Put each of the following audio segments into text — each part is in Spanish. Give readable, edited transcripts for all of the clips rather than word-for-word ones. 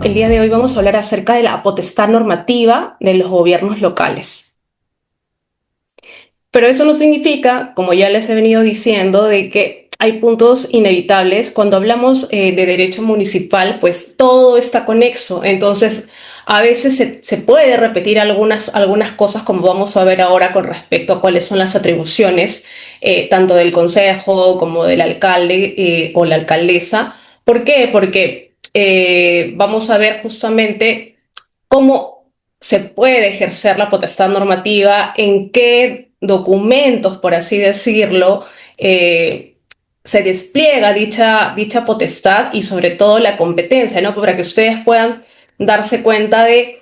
el día de hoy vamos a hablar acerca de la potestad normativa de los gobiernos locales. Pero eso no significa, como ya les he venido diciendo, de que hay puntos inevitables. Cuando hablamos de derecho municipal, pues todo está conexo. Entonces, a veces se puede repetir algunas cosas, como vamos a ver ahora con respecto a cuáles son las atribuciones, tanto del consejo como del alcalde o la alcaldesa. ¿Por qué? Porque vamos a ver justamente cómo se puede ejercer la potestad normativa, en qué documentos, por así decirlo, eh, se despliega dicha potestad y sobre todo la competencia, ¿no? Para que ustedes puedan darse cuenta de,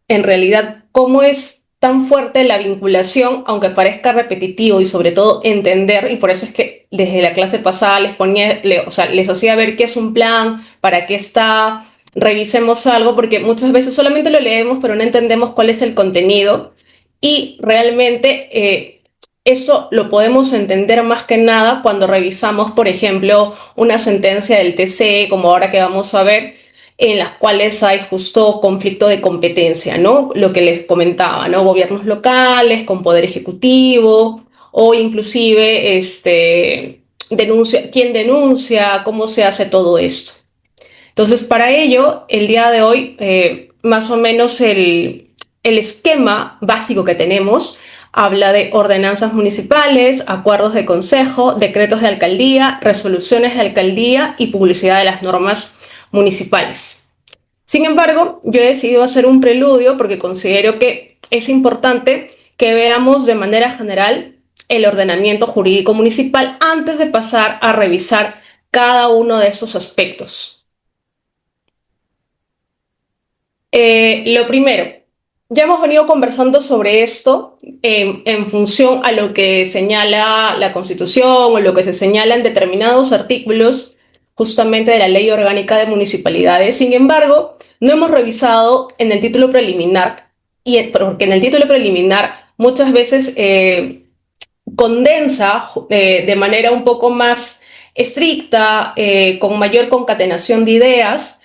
en realidad, cómo es tan fuerte la vinculación, aunque parezca repetitivo y sobre todo entender, y por eso es que desde la clase pasada o sea, les hacía ver qué es un plan, para qué está, revisemos algo, porque muchas veces solamente lo leemos, pero no entendemos cuál es el contenido y realmente eso lo podemos entender más que nada cuando revisamos, por ejemplo, una sentencia del TC, como ahora que vamos a ver, en las cuales hay justo conflicto de competencia, ¿no? Lo que les comentaba, ¿no? Gobiernos locales con poder ejecutivo o inclusive quién denuncia, cómo se hace todo esto. Entonces, para ello, el día de hoy, más o menos el esquema básico que tenemos habla de ordenanzas municipales, acuerdos de consejo, decretos de alcaldía, resoluciones de alcaldía y publicidad de las normas municipales. Sin embargo, yo he decidido hacer un preludio porque considero que es importante que veamos de manera general el ordenamiento jurídico municipal antes de pasar a revisar cada uno de estos aspectos. Lo primero, ya hemos venido conversando sobre esto en función a lo que señala la Constitución o lo que se señala en determinados artículos justamente de la Ley Orgánica de Municipalidades. Sin embargo, no hemos revisado en el título preliminar, porque en el título preliminar muchas veces condensa de manera un poco más estricta, con mayor concatenación de ideas,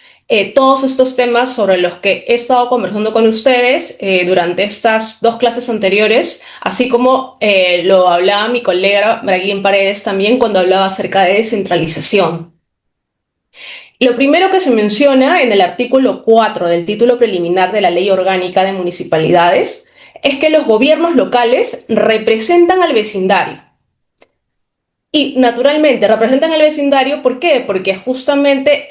todos estos temas sobre los que he estado conversando con ustedes durante estas dos clases anteriores, así como lo hablaba mi colega Braguín Paredes también cuando hablaba acerca de descentralización. Lo primero que se menciona en el artículo 4 del título preliminar de la Ley Orgánica de Municipalidades es que los gobiernos locales representan al vecindario. Y naturalmente representan al vecindario, ¿por qué? Porque justamente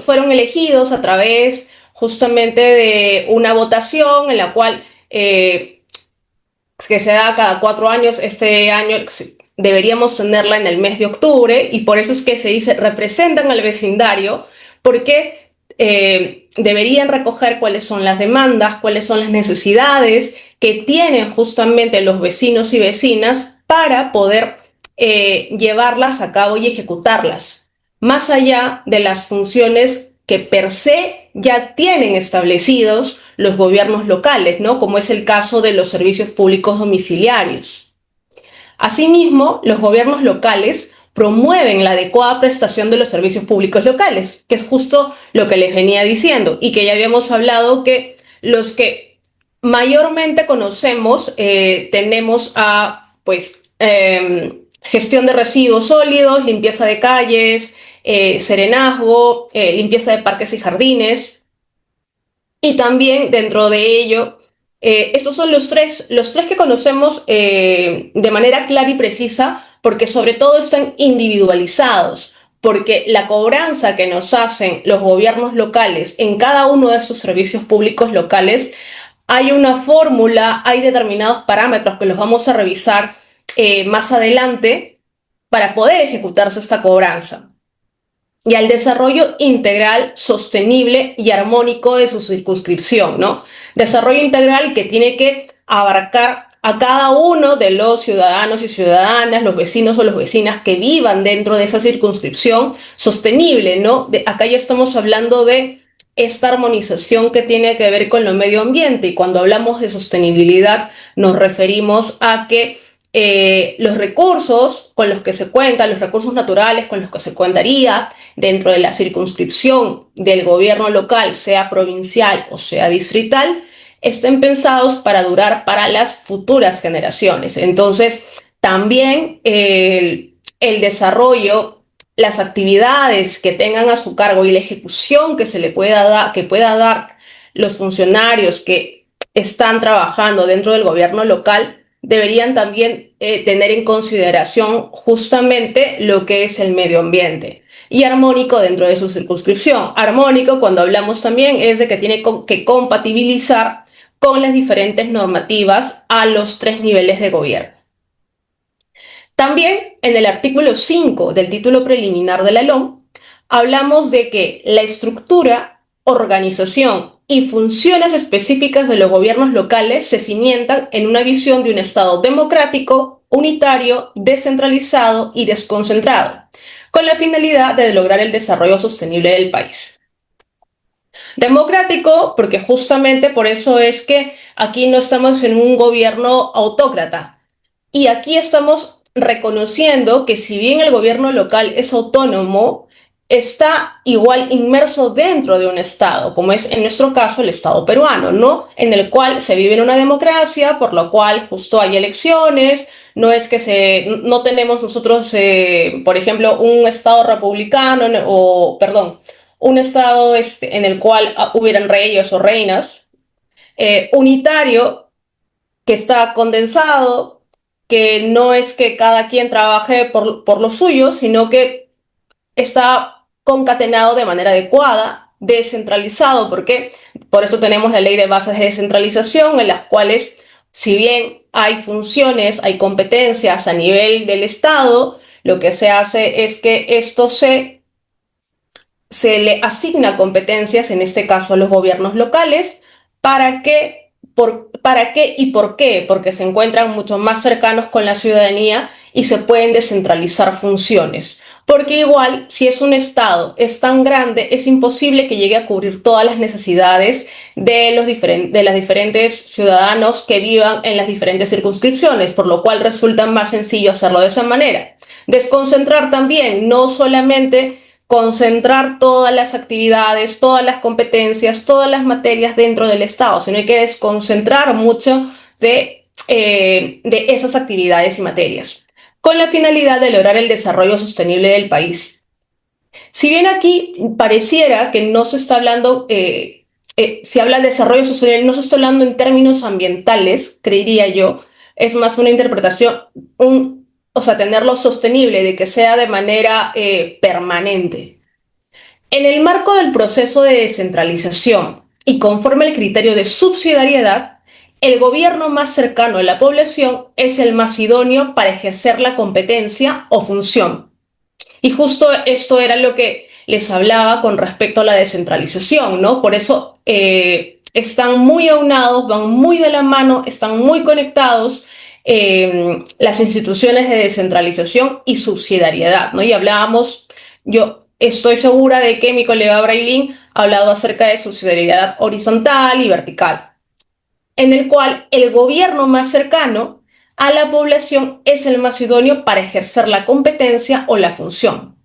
fueron elegidos a través justamente de una votación en la cual que se da cada 4 años. Este año deberíamos tenerla en el mes de octubre y por eso es que se dice representan al vecindario, porque deberían recoger cuáles son las demandas, cuáles son las necesidades que tienen justamente los vecinos y vecinas para poder llevarlas a cabo y ejecutarlas, más allá de las funciones que per se ya tienen establecidos los gobiernos locales, ¿no? Como es el caso de los servicios públicos domiciliarios. Asimismo, los gobiernos locales promueven la adecuada prestación de los servicios públicos locales, que es justo lo que les venía diciendo y que ya habíamos hablado que los que mayormente conocemos tenemos a, pues, gestión de residuos sólidos, limpieza de calles, serenazgo, limpieza de parques y jardines. Y también dentro de ello, estos son los tres que conocemos de manera clara y precisa, porque sobre todo están individualizados, porque la cobranza que nos hacen los gobiernos locales en cada uno de estos servicios públicos locales, hay una fórmula, hay determinados parámetros que los vamos a revisar más adelante para poder ejecutarse esta cobranza y al desarrollo integral, sostenible y armónico de su circunscripción, ¿no? Desarrollo integral que tiene que abarcar a cada uno de los ciudadanos y ciudadanas, los vecinos o las vecinas que vivan dentro de esa circunscripción. Sostenible, ¿no? Acá ya estamos hablando de esta armonización que tiene que ver con lo medio ambiente, y cuando hablamos de sostenibilidad nos referimos a que los recursos con los que se cuenta, los recursos naturales con los que se contaría dentro de la circunscripción del gobierno local, sea provincial o sea distrital, estén pensados para durar para las futuras generaciones. Entonces, también el desarrollo, las actividades que tengan a su cargo y la ejecución que se le pueda dar los funcionarios que están trabajando dentro del gobierno local deberían también tener en consideración justamente lo que es el medio ambiente y armónico dentro de su circunscripción. Armónico, cuando hablamos también, es de que tiene que compatibilizar con las diferentes normativas a los 3 niveles de gobierno. También en el artículo 5 del título preliminar de la LOM hablamos de que la estructura, organización y funciones específicas de los gobiernos locales se cimientan en una visión de un Estado democrático, unitario, descentralizado y desconcentrado, con la finalidad de lograr el desarrollo sostenible del país. Democrático, porque justamente por eso es que aquí no estamos en un gobierno autócrata. Y aquí estamos reconociendo que si bien el gobierno local es autónomo, está igual inmerso dentro de un Estado, como es en nuestro caso el Estado peruano, ¿no? En el cual se vive en una democracia, por lo cual justo hay elecciones, no es que no tenemos nosotros, por ejemplo, un Estado republicano, o, perdón, un Estado en el cual hubieran reyes o reinas, unitario, que está condensado, que no es que cada quien trabaje por lo suyo, sino que está concatenado de manera adecuada, descentralizado, porque por eso tenemos la ley de bases de descentralización, en las cuales, si bien hay funciones, hay competencias a nivel del Estado, lo que se hace es que esto se le asigna competencias, en este caso a los gobiernos locales, para que, para qué y por qué, porque se encuentran mucho más cercanos con la ciudadanía y se pueden descentralizar funciones. Porque igual, si es un Estado, es tan grande, es imposible que llegue a cubrir todas las necesidades de los diferentes ciudadanos que vivan en las diferentes circunscripciones, por lo cual resulta más sencillo hacerlo de esa manera. Desconcentrar también, no solamente concentrar todas las actividades, todas las competencias, todas las materias dentro del Estado, sino hay que desconcentrar mucho de esas actividades y materias, con la finalidad de lograr el desarrollo sostenible del país. Si bien aquí pareciera que no se está hablando, si habla de desarrollo sostenible, no se está hablando en términos ambientales, creería yo, es más una interpretación, o sea, tenerlo sostenible, de que sea de manera permanente. En el marco del proceso de descentralización y conforme al criterio de subsidiariedad, el gobierno más cercano a la población es el más idóneo para ejercer la competencia o función. Y justo esto era lo que les hablaba con respecto a la descentralización, ¿no? Por eso están muy aunados, van muy de la mano, están muy conectados las instituciones de descentralización y subsidiariedad, ¿no? Y hablábamos, yo estoy segura de que mi colega Brailín ha hablado acerca de subsidiariedad horizontal y vertical, en el cual el gobierno más cercano a la población es el más idóneo para ejercer la competencia o la función.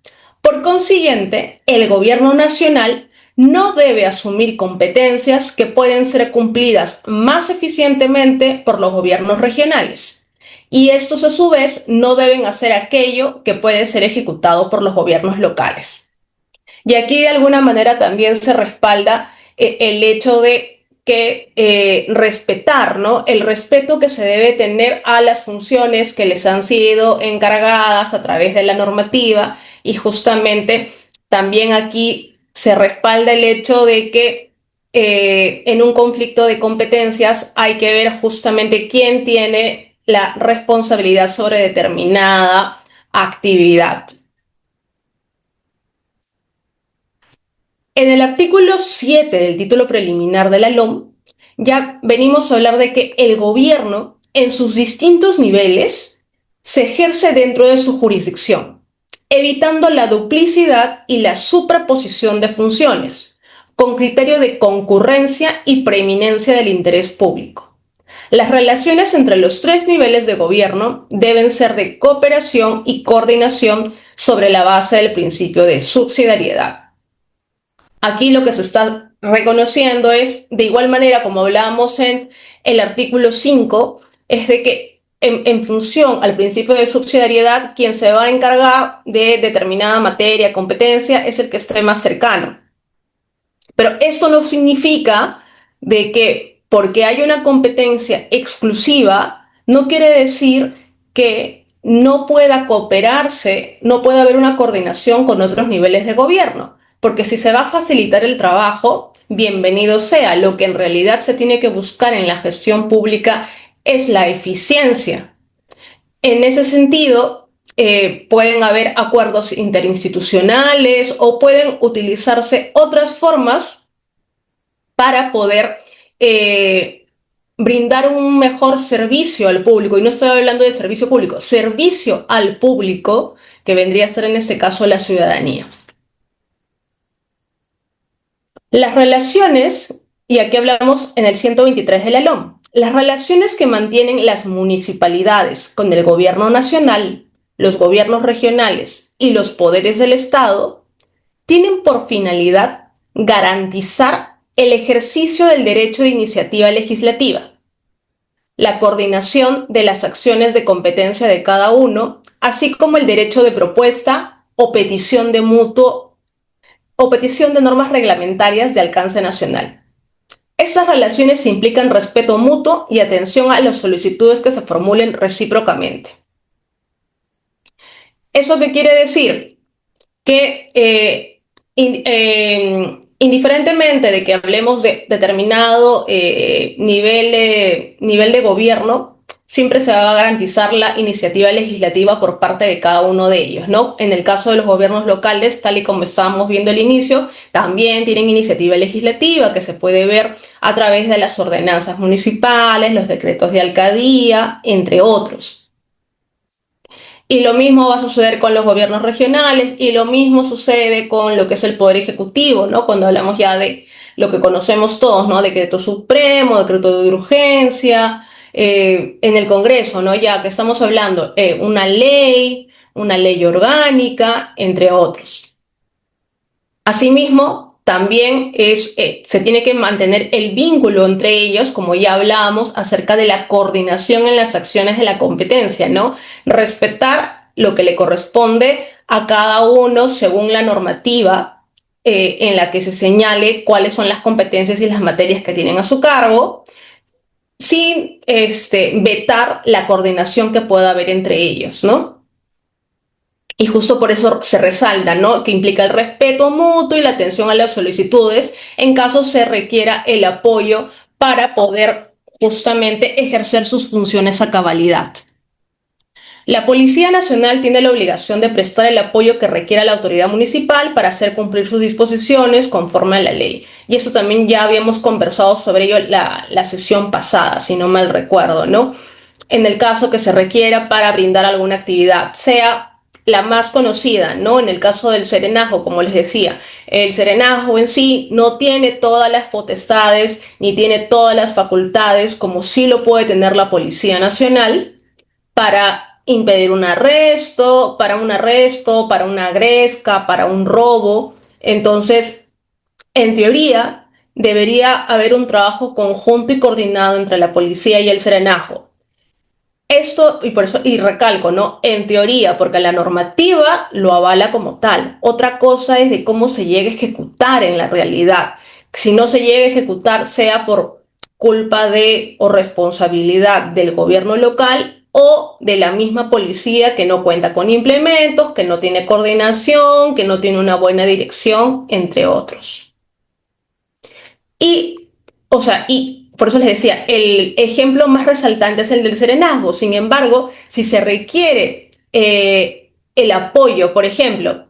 Por consiguiente, el gobierno nacional no debe asumir competencias que pueden ser cumplidas más eficientemente por los gobiernos regionales. Y estos, a su vez, no deben hacer aquello que puede ser ejecutado por los gobiernos locales. Y aquí, de alguna manera, también se respalda el hecho de que respetar, ¿no? El respeto que se debe tener a las funciones que les han sido encargadas a través de la normativa, y justamente también aquí se respalda el hecho de que en un conflicto de competencias hay que ver justamente quién tiene la responsabilidad sobre determinada actividad. En el artículo 7 del título preliminar de la LOM, ya venimos a hablar de que el gobierno, en sus distintos niveles, se ejerce dentro de su jurisdicción, evitando la duplicidad y la superposición de funciones, con criterio de concurrencia y preeminencia del interés público. Las relaciones entre los tres niveles de gobierno deben ser de cooperación y coordinación sobre la base del principio de subsidiariedad. Aquí lo que se está reconociendo es, de igual manera como hablábamos en el artículo 5, es de que en función al principio de subsidiariedad, quien se va a encargar de determinada materia, competencia, es el que esté más cercano. Pero esto no significa de que porque hay una competencia exclusiva, no quiere decir que no pueda cooperarse, no pueda haber una coordinación con otros niveles de gobierno. Porque si se va a facilitar el trabajo, bienvenido sea. Lo que en realidad se tiene que buscar en la gestión pública es la eficiencia. En ese sentido, pueden haber acuerdos interinstitucionales o pueden utilizarse otras formas para poder brindar un mejor servicio al público. Y no estoy hablando de servicio público, servicio al público, que vendría a ser en este caso la ciudadanía. Las relaciones, y aquí hablamos en el 123 de la LOM, las relaciones que mantienen las municipalidades con el gobierno nacional, los gobiernos regionales y los poderes del Estado tienen por finalidad garantizar el ejercicio del derecho de iniciativa legislativa, la coordinación de las acciones de competencia de cada uno, así como el derecho de propuesta o petición de mutuo o petición de normas reglamentarias de alcance nacional. Estas relaciones implican respeto mutuo y atención a las solicitudes que se formulen recíprocamente. ¿Eso qué quiere decir? Que indiferentemente de que hablemos de determinado nivel de gobierno, siempre se va a garantizar la iniciativa legislativa por parte de cada uno de ellos, ¿no? En el caso de los gobiernos locales, tal y como estábamos viendo al inicio, también tienen iniciativa legislativa que se puede ver a través de las ordenanzas municipales, los decretos de alcaldía, entre otros. Y lo mismo va a suceder con los gobiernos regionales y lo mismo sucede con lo que es el Poder Ejecutivo, ¿no? Cuando hablamos ya de lo que conocemos todos, ¿no? Decreto supremo, decreto de urgencia, en el Congreso, ¿no? Ya que estamos hablando una ley orgánica, entre otros. Asimismo, también se tiene que mantener el vínculo entre ellos, como ya hablábamos, acerca de la coordinación en las acciones de la competencia, ¿no? Respetar lo que le corresponde a cada uno según la normativa en la que se señale cuáles son las competencias y las materias que tienen a su cargo, sin vetar la coordinación que pueda haber entre ellos, ¿no? Y justo por eso se resalta, ¿no? Que implica el respeto mutuo y la atención a las solicitudes en caso se requiera el apoyo para poder justamente ejercer sus funciones a cabalidad. La Policía Nacional tiene la obligación de prestar el apoyo que requiera la autoridad municipal para hacer cumplir sus disposiciones conforme a la ley. Y eso también ya habíamos conversado sobre ello la sesión pasada, si no mal recuerdo, ¿no? En el caso que se requiera para brindar alguna actividad, sea la más conocida, ¿no? En el caso del serenazgo, como les decía, el serenazgo en sí no tiene todas las potestades ni tiene todas las facultades como sí lo puede tener la Policía Nacional para impedir un arresto, para una gresca, para un robo. Entonces, en teoría, debería haber un trabajo conjunto y coordinado entre la policía y el serenazgo. Esto, y por eso, y recalco, ¿no? En teoría, porque la normativa lo avala como tal. Otra cosa es de cómo se llega a ejecutar en la realidad. Si no se llega a ejecutar, sea por culpa de o responsabilidad del gobierno local o de la misma policía que no cuenta con implementos, que no tiene coordinación, que no tiene una buena dirección, entre otros. Y por eso les decía, el ejemplo más resaltante es el del serenazgo. Sin embargo, si se requiere el apoyo, por ejemplo,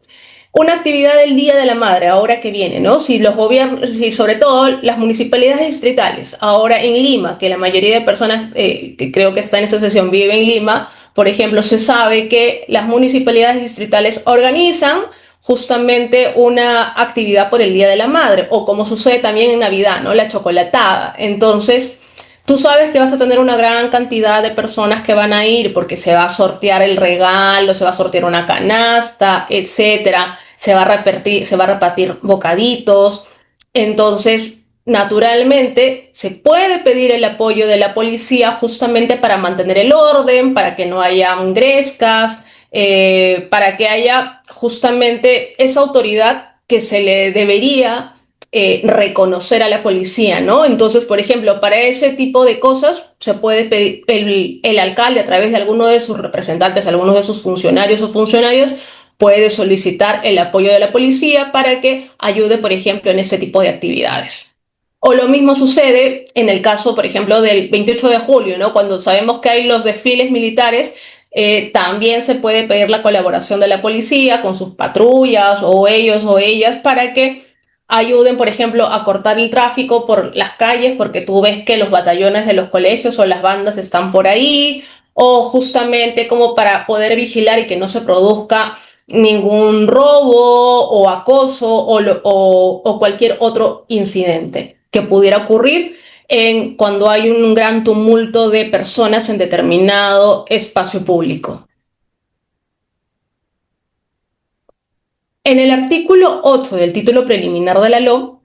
una actividad del Día de la Madre, ahora que viene, ¿no? Si los gobiernos, y sobre todo las municipalidades distritales, ahora en Lima, que la mayoría de personas que creo que está en esa sesión vive en Lima, por ejemplo, se sabe que las municipalidades distritales organizan justamente una actividad por el Día de la Madre, o como sucede también en Navidad, ¿no? La chocolatada. Entonces, tú sabes que vas a tener una gran cantidad de personas que van a ir porque se va a sortear el regalo, se va a sortear una canasta, etcétera, se va a repartir bocaditos. Entonces, naturalmente, se puede pedir el apoyo de la policía justamente para mantener el orden, para que no haya grescas, para que haya justamente esa autoridad que se le debería reconocer a la policía, ¿no? Entonces, por ejemplo, para ese tipo de cosas se puede pedir el alcalde a través de alguno de sus representantes, algunos de sus funcionarios o funcionarios, puede solicitar el apoyo de la policía para que ayude, por ejemplo, en este tipo de actividades. O lo mismo sucede en el caso, por ejemplo, del 28 de julio, ¿no? Cuando sabemos que hay los desfiles militares, también se puede pedir la colaboración de la policía con sus patrullas o ellos o ellas para que ayuden, por ejemplo, a cortar el tráfico por las calles, porque tú ves que los batallones de los colegios o las bandas están por ahí, o justamente como para poder vigilar y que no se produzca ningún robo o acoso o cualquier otro incidente que pudiera ocurrir cuando hay un gran tumulto de personas en determinado espacio público. En el artículo 8 del título preliminar de la LO,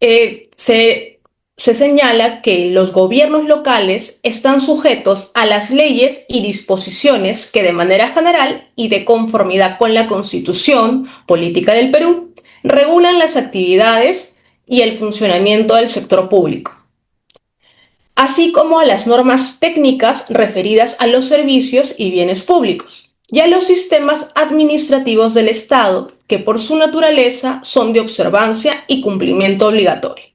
eh, se, se señala que los gobiernos locales están sujetos a las leyes y disposiciones que de manera general y de conformidad con la Constitución Política del Perú regulan las actividades y el funcionamiento del sector público, así como a las normas técnicas referidas a los servicios y bienes públicos, y a los sistemas administrativos del Estado, que por su naturaleza son de observancia y cumplimiento obligatorio.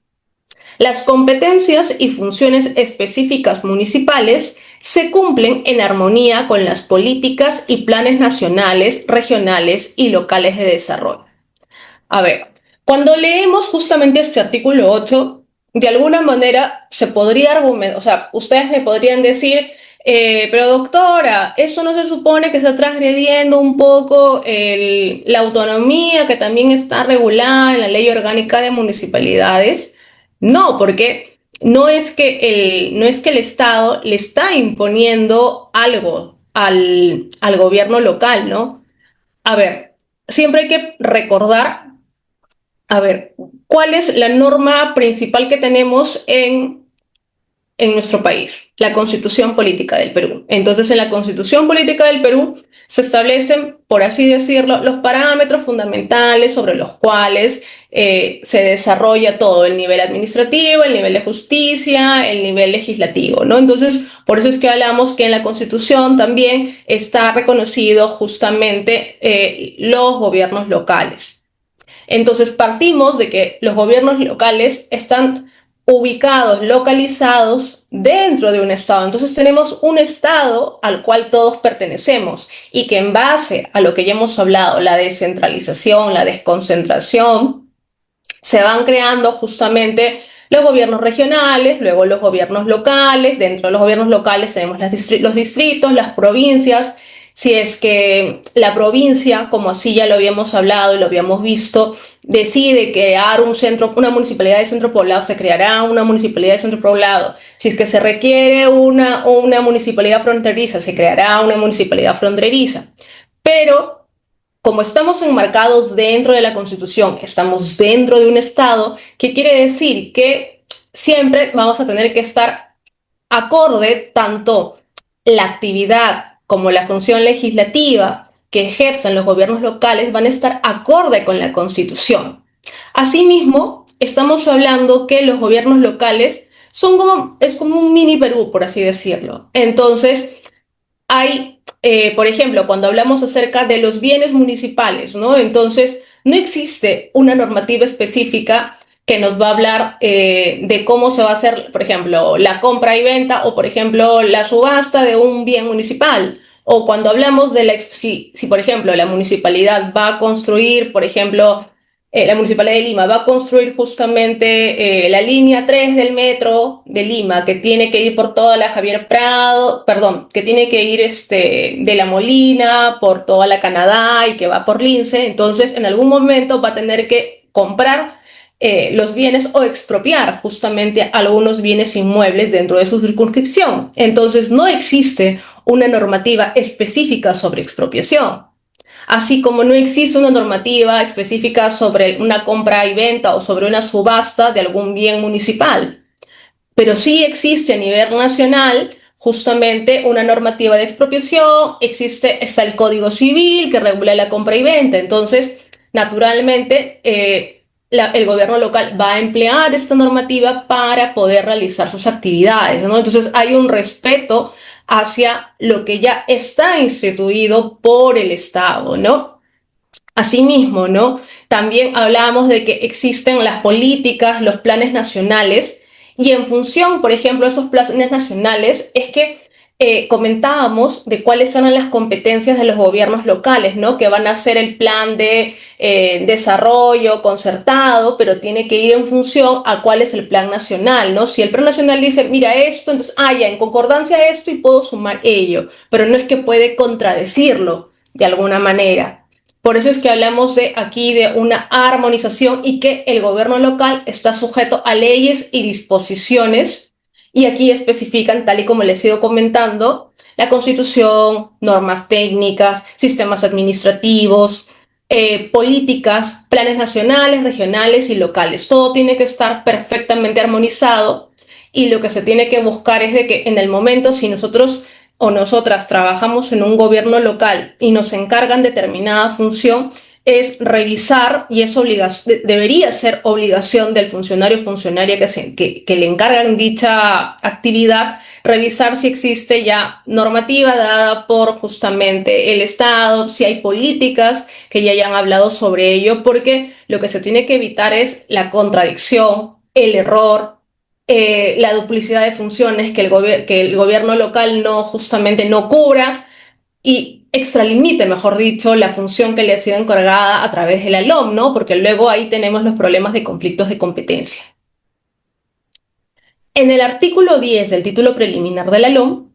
Las competencias y funciones específicas municipales se cumplen en armonía con las políticas y planes nacionales, regionales y locales de desarrollo. A ver, cuando leemos justamente este artículo 8, de alguna manera se podría argumentar, o sea, ustedes me podrían decir, pero doctora, ¿eso no se supone que está transgrediendo un poco la autonomía que también está regulada en la Ley Orgánica de Municipalidades? No, porque no es que el Estado le está imponiendo algo al gobierno local, ¿no? A ver, siempre hay que recordar, a ver, ¿cuál es la norma principal que tenemos en nuestro país? La Constitución Política del Perú. Entonces, en la Constitución Política del Perú se establecen, por así decirlo, los parámetros fundamentales sobre los cuales se desarrolla todo, el nivel administrativo, el nivel de justicia, el nivel legislativo, ¿no? Entonces, por eso es que hablamos que en la Constitución también está reconocido justamente los gobiernos locales. Entonces partimos de que los gobiernos locales están ubicados, localizados dentro de un Estado. Entonces tenemos un Estado al cual todos pertenecemos y que en base a lo que ya hemos hablado, la descentralización, la desconcentración, se van creando justamente los gobiernos regionales, luego los gobiernos locales. Dentro de los gobiernos locales tenemos los distritos, las provincias. Si es que la provincia, como así ya lo habíamos hablado y lo habíamos visto, decide crear una municipalidad de centro poblado, se creará una municipalidad de centro poblado. Si es que se requiere una municipalidad fronteriza, se creará una municipalidad fronteriza. Pero como estamos enmarcados dentro de la Constitución, estamos dentro de un Estado, ¿qué quiere decir? Que siempre vamos a tener que estar acorde tanto la actividad como la función legislativa que ejercen los gobiernos locales van a estar acorde con la Constitución. Asimismo, estamos hablando que los gobiernos locales es como un mini Perú, por así decirlo. Entonces, por ejemplo, cuando hablamos acerca de los bienes municipales, ¿no? Entonces, no existe una normativa específica que nos va a hablar de cómo se va a hacer, por ejemplo, la compra y venta o, por ejemplo, la subasta de un bien municipal. O cuando hablamos de si, por ejemplo, la municipalidad va a construir, por ejemplo, la Municipalidad de Lima va a construir justamente la línea 3 del metro de Lima, que tiene que ir por toda la Javier Prado, perdón, que tiene que ir de La Molina, por toda la Canadá y que va por Lince. Entonces, en algún momento va a tener que comprar los bienes o expropiar justamente algunos bienes inmuebles dentro de su circunscripción. Entonces no existe una normativa específica sobre expropiación. Así como no existe una normativa específica sobre una compra y venta o sobre una subasta de algún bien municipal. Pero sí existe a nivel nacional justamente una normativa de expropiación, está el Código Civil que regula la compra y venta. Entonces, naturalmente, el gobierno local va a emplear esta normativa para poder realizar sus actividades, ¿no? Entonces, hay un respeto hacia lo que ya está instituido por el Estado, ¿no? Asimismo, ¿no? También hablábamos de que existen las políticas, los planes nacionales, y en función, por ejemplo, de esos planes nacionales, es que comentábamos de cuáles eran las competencias de los gobiernos locales, ¿no? Que van a hacer el plan de desarrollo concertado, pero tiene que ir en función a cuál es el plan nacional, ¿no? Si el plan nacional dice, mira esto, entonces, ya, en concordancia a esto y puedo sumar ello, pero no es que puede contradecirlo de alguna manera. Por eso es que hablamos de aquí de una armonización y que el gobierno local está sujeto a leyes y disposiciones, y aquí especifican, tal y como les he ido comentando, la Constitución, normas técnicas, sistemas administrativos, políticas, planes nacionales, regionales y locales. Todo tiene que estar perfectamente armonizado, y lo que se tiene que buscar es de que en el momento, si nosotros o nosotras trabajamos en un gobierno local y nos encargan determinada función, es revisar, y es debería ser obligación del funcionario o funcionaria que le encargan dicha actividad, revisar si existe ya normativa dada por justamente el Estado, si hay políticas que ya hayan hablado sobre ello, porque lo que se tiene que evitar es la contradicción, el error, la duplicidad de funciones, que el gobierno local no justamente no cubra y extralimite, mejor dicho, la función que le ha sido encargada a través de la LOM, ¿no? Porque luego ahí tenemos los problemas de conflictos de competencia. En el artículo 10 del título preliminar de la LOM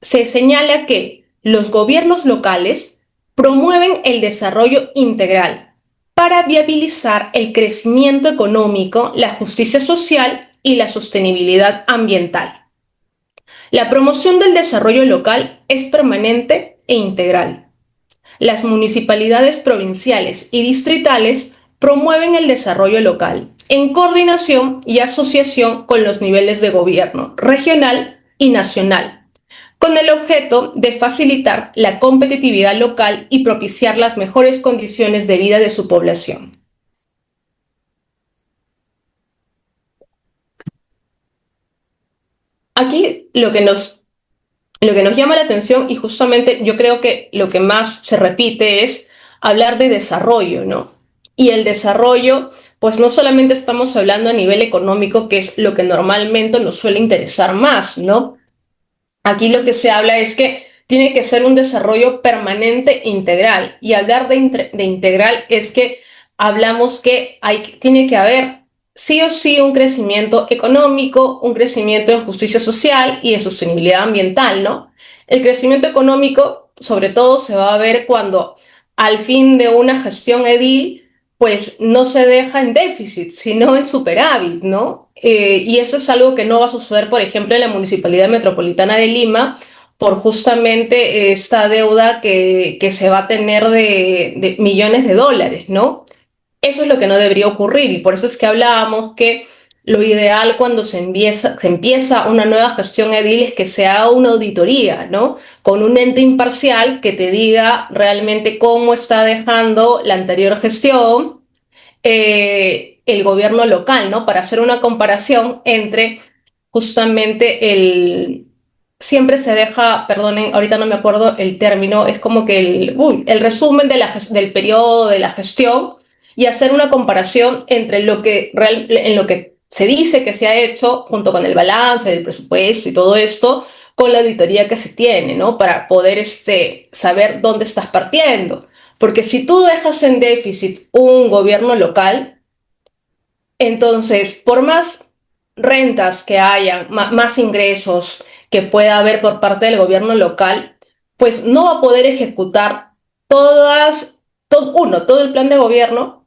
se señala que los gobiernos locales promueven el desarrollo integral para viabilizar el crecimiento económico, la justicia social y la sostenibilidad ambiental. La promoción del desarrollo local es permanente e integral. Las municipalidades provinciales y distritales promueven el desarrollo local en coordinación y asociación con los niveles de gobierno regional y nacional, con el objeto de facilitar la competitividad local y propiciar las mejores condiciones de vida de su población. Aquí lo que nos llama la atención, y justamente yo creo que lo que más se repite, es hablar de desarrollo, ¿no? Y el desarrollo, pues no solamente estamos hablando a nivel económico, que es lo que normalmente nos suele interesar más, ¿no? Aquí lo que se habla es que tiene que ser un desarrollo permanente e integral. Y hablar de integral es que hablamos que tiene que haber sí o sí un crecimiento económico, un crecimiento en justicia social y en sostenibilidad ambiental, ¿no? El crecimiento económico, sobre todo, se va a ver cuando al fin de una gestión edil, pues no se deja en déficit, sino en superávit, ¿no? Y eso es algo que no va a suceder, por ejemplo, en la Municipalidad Metropolitana de Lima, por justamente esta deuda que se va a tener de millones de dólares, ¿no? Eso es lo que no debería ocurrir, y por eso es que hablábamos que lo ideal cuando se empieza una nueva gestión edil es que se haga una auditoría, ¿no? Con un ente imparcial que te diga realmente cómo está dejando la anterior gestión, el gobierno local, ¿no? Para hacer una comparación entre justamente siempre se deja, perdonen, ahorita no me acuerdo el término, es como que el resumen del periodo de la gestión, y hacer una comparación entre en lo que se dice que se ha hecho junto con el balance del presupuesto y todo esto, con la auditoría que se tiene, ¿no? Para poder saber dónde estás partiendo. Porque si tú dejas en déficit un gobierno local, entonces, por más rentas que hayan, más ingresos que pueda haber por parte del gobierno local, pues no va a poder ejecutar todo el plan de gobierno,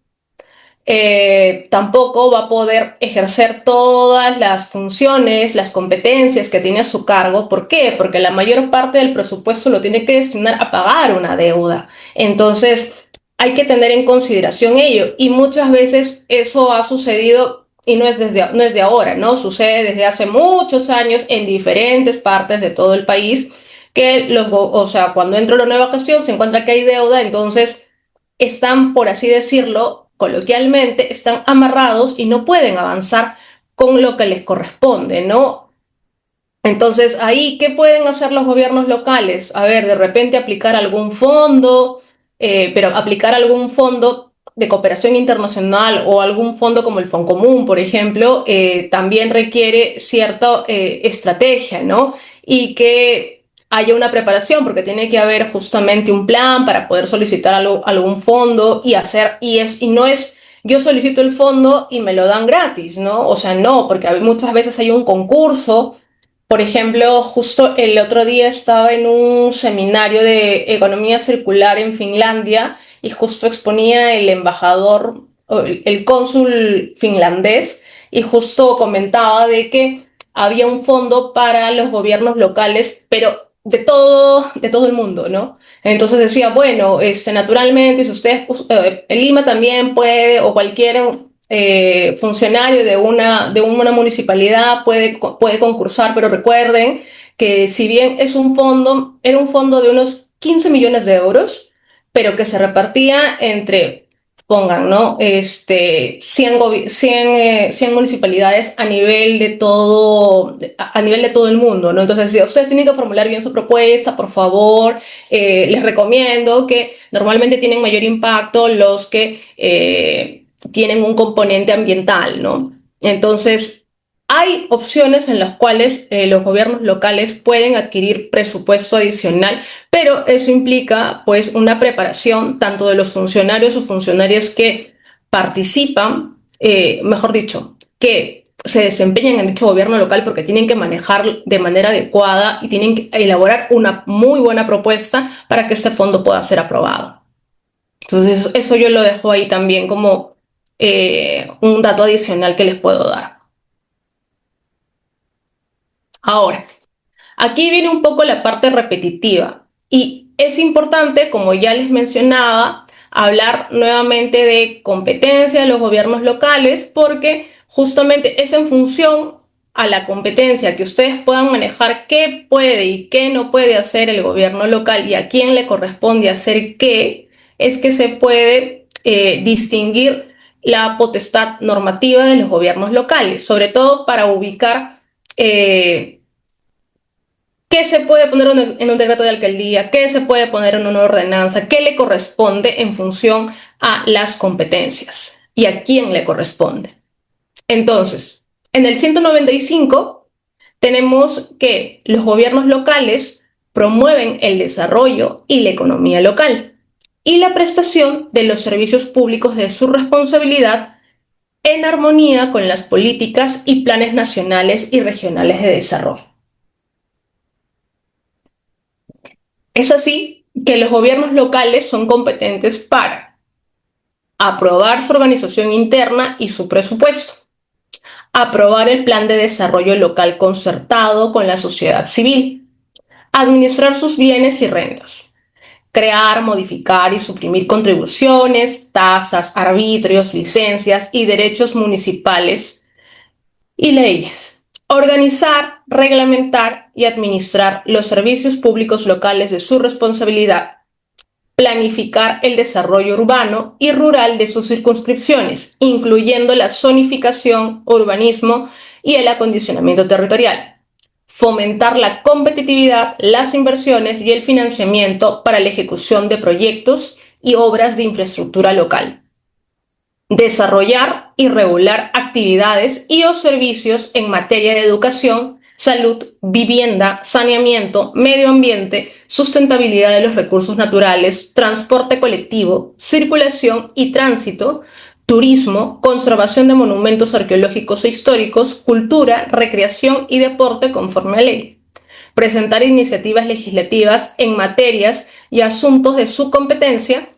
tampoco va a poder ejercer todas las funciones, las competencias que tiene a su cargo. ¿Por qué? Porque la mayor parte del presupuesto lo tiene que destinar a pagar una deuda. Entonces, hay que tener en consideración ello. Y muchas veces eso ha sucedido, y no es de ahora, ¿no? Sucede desde hace muchos años en diferentes partes de todo el país, que o sea, cuando entra la nueva gestión se encuentra que hay deuda, entonces están, por así decirlo, coloquialmente, están amarrados y no pueden avanzar con lo que les corresponde, ¿no? Entonces, ahí, ¿qué pueden hacer los gobiernos locales? A ver, de repente aplicar algún fondo, pero aplicar algún fondo de cooperación internacional o algún fondo como el Foncomún, por ejemplo, también requiere cierta estrategia, ¿no? Y que haya una preparación, porque tiene que haber justamente un plan para poder solicitar algún fondo y hacer, y no es yo solicito el fondo y me lo dan gratis, ¿no? O sea, no, porque muchas veces hay un concurso. Por ejemplo, justo el otro día estaba en un seminario de economía circular en Finlandia y justo exponía el embajador, o el cónsul finlandés, y justo comentaba de que había un fondo para los gobiernos locales, pero de todo el mundo, ¿no? Entonces decía, bueno, naturalmente, si ustedes, el Lima también puede, o cualquier funcionario de una municipalidad puede concursar, pero recuerden que si bien es un fondo, era un fondo de unos 15 millones de euros, pero que se repartía entre, pongan, ¿no? 100 municipalidades a nivel de todo el mundo, ¿no? Entonces, si ustedes tienen que formular bien su propuesta, por favor, les recomiendo que normalmente tienen mayor impacto los que tienen un componente ambiental, ¿no? Entonces, hay opciones en las cuales los gobiernos locales pueden adquirir presupuesto adicional, pero eso implica pues una preparación tanto de los funcionarios o funcionarias que participan, mejor dicho, que se desempeñan en dicho gobierno local, porque tienen que manejar de manera adecuada y tienen que elaborar una muy buena propuesta para que este fondo pueda ser aprobado. Entonces, eso yo lo dejo ahí también como un dato adicional que les puedo dar. Ahora, aquí viene un poco la parte repetitiva y es importante, como ya les mencionaba, hablar nuevamente de competencia de los gobiernos locales, porque justamente es en función a la competencia que ustedes puedan manejar qué puede y qué no puede hacer el gobierno local y a quién le corresponde hacer qué, es que se puede distinguir la potestad normativa de los gobiernos locales, sobre todo para ubicar eh, qué se puede poner en un decreto de alcaldía, qué se puede poner en una ordenanza, qué le corresponde en función a las competencias y a quién le corresponde. Entonces, en el 195 tenemos que los gobiernos locales promueven el desarrollo y la economía local y la prestación de los servicios públicos de su responsabilidad en armonía con las políticas y planes nacionales y regionales de desarrollo. Es así que los gobiernos locales son competentes para aprobar su organización interna y su presupuesto, aprobar el plan de desarrollo local concertado con la sociedad civil, administrar sus bienes y rentas, crear, modificar y suprimir contribuciones, tasas, arbitrios, licencias y derechos municipales y leyes, organizar, reglamentar y administrar los servicios públicos locales de su responsabilidad, planificar el desarrollo urbano y rural de sus circunscripciones, incluyendo la zonificación, urbanismo y el acondicionamiento territorial, fomentar la competitividad, las inversiones y el financiamiento para la ejecución de proyectos y obras de infraestructura local, desarrollar y regular actividades y o servicios en materia de educación, salud, vivienda, saneamiento, medio ambiente, sustentabilidad de los recursos naturales, transporte colectivo, circulación y tránsito, turismo, conservación de monumentos arqueológicos e históricos, cultura, recreación y deporte conforme a ley. Presentar iniciativas legislativas en materias y asuntos de su competencia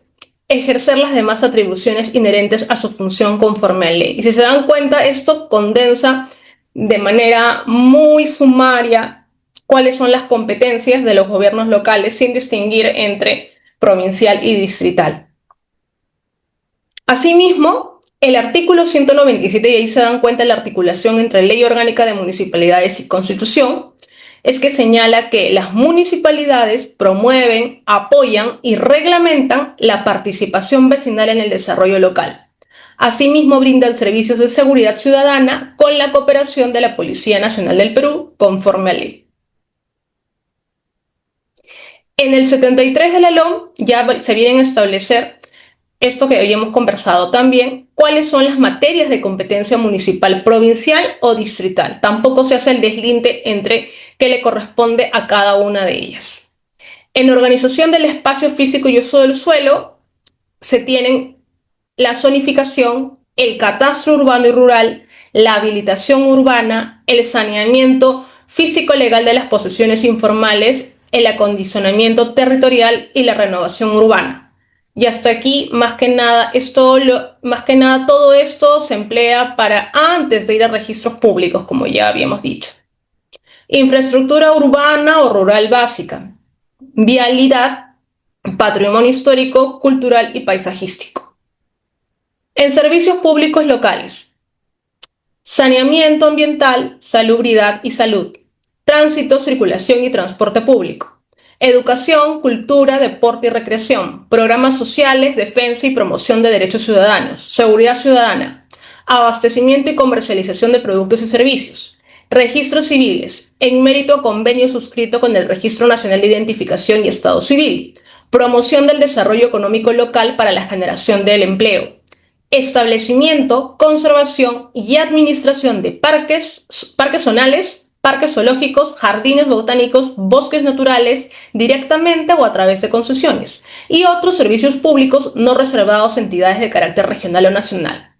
ejercer las demás atribuciones inherentes a su función conforme a ley. Y si se dan cuenta, esto condensa de manera muy sumaria cuáles son las competencias de los gobiernos locales sin distinguir entre provincial y distrital. Asimismo, el artículo 197, y ahí se dan cuenta la articulación entre Ley Orgánica de Municipalidades y Constitución, es que señala que las municipalidades promueven, apoyan y reglamentan la participación vecinal en el desarrollo local. Asimismo, brindan servicios de seguridad ciudadana con la cooperación de la Policía Nacional del Perú, conforme a ley. En el 73 de la LOM ya se vienen a establecer esto que habíamos conversado también, cuáles son las materias de competencia municipal, provincial o distrital. Tampoco se hace el deslinde entre qué le corresponde a cada una de ellas. En organización del espacio físico y uso del suelo se tienen la zonificación, el catastro urbano y rural, la habilitación urbana, el saneamiento físico-legal de las posesiones informales, el acondicionamiento territorial y la renovación urbana. Y hasta aquí, más que nada, todo esto se emplea para antes de ir a registros públicos, como ya habíamos dicho. Infraestructura urbana o rural básica, vialidad, patrimonio histórico, cultural y paisajístico. En servicios públicos locales, saneamiento ambiental, salubridad y salud, tránsito, circulación y transporte público. Educación, cultura, deporte y recreación, programas sociales, defensa y promoción de derechos ciudadanos, seguridad ciudadana, abastecimiento y comercialización de productos y servicios, registros civiles, en mérito a convenio suscrito con el Registro Nacional de Identificación y Estado Civil, promoción del desarrollo económico local para la generación del empleo, establecimiento, conservación y administración de parques zonales, parques zoológicos, jardines botánicos, bosques naturales, directamente o a través de concesiones, y otros servicios públicos no reservados a entidades de carácter regional o nacional.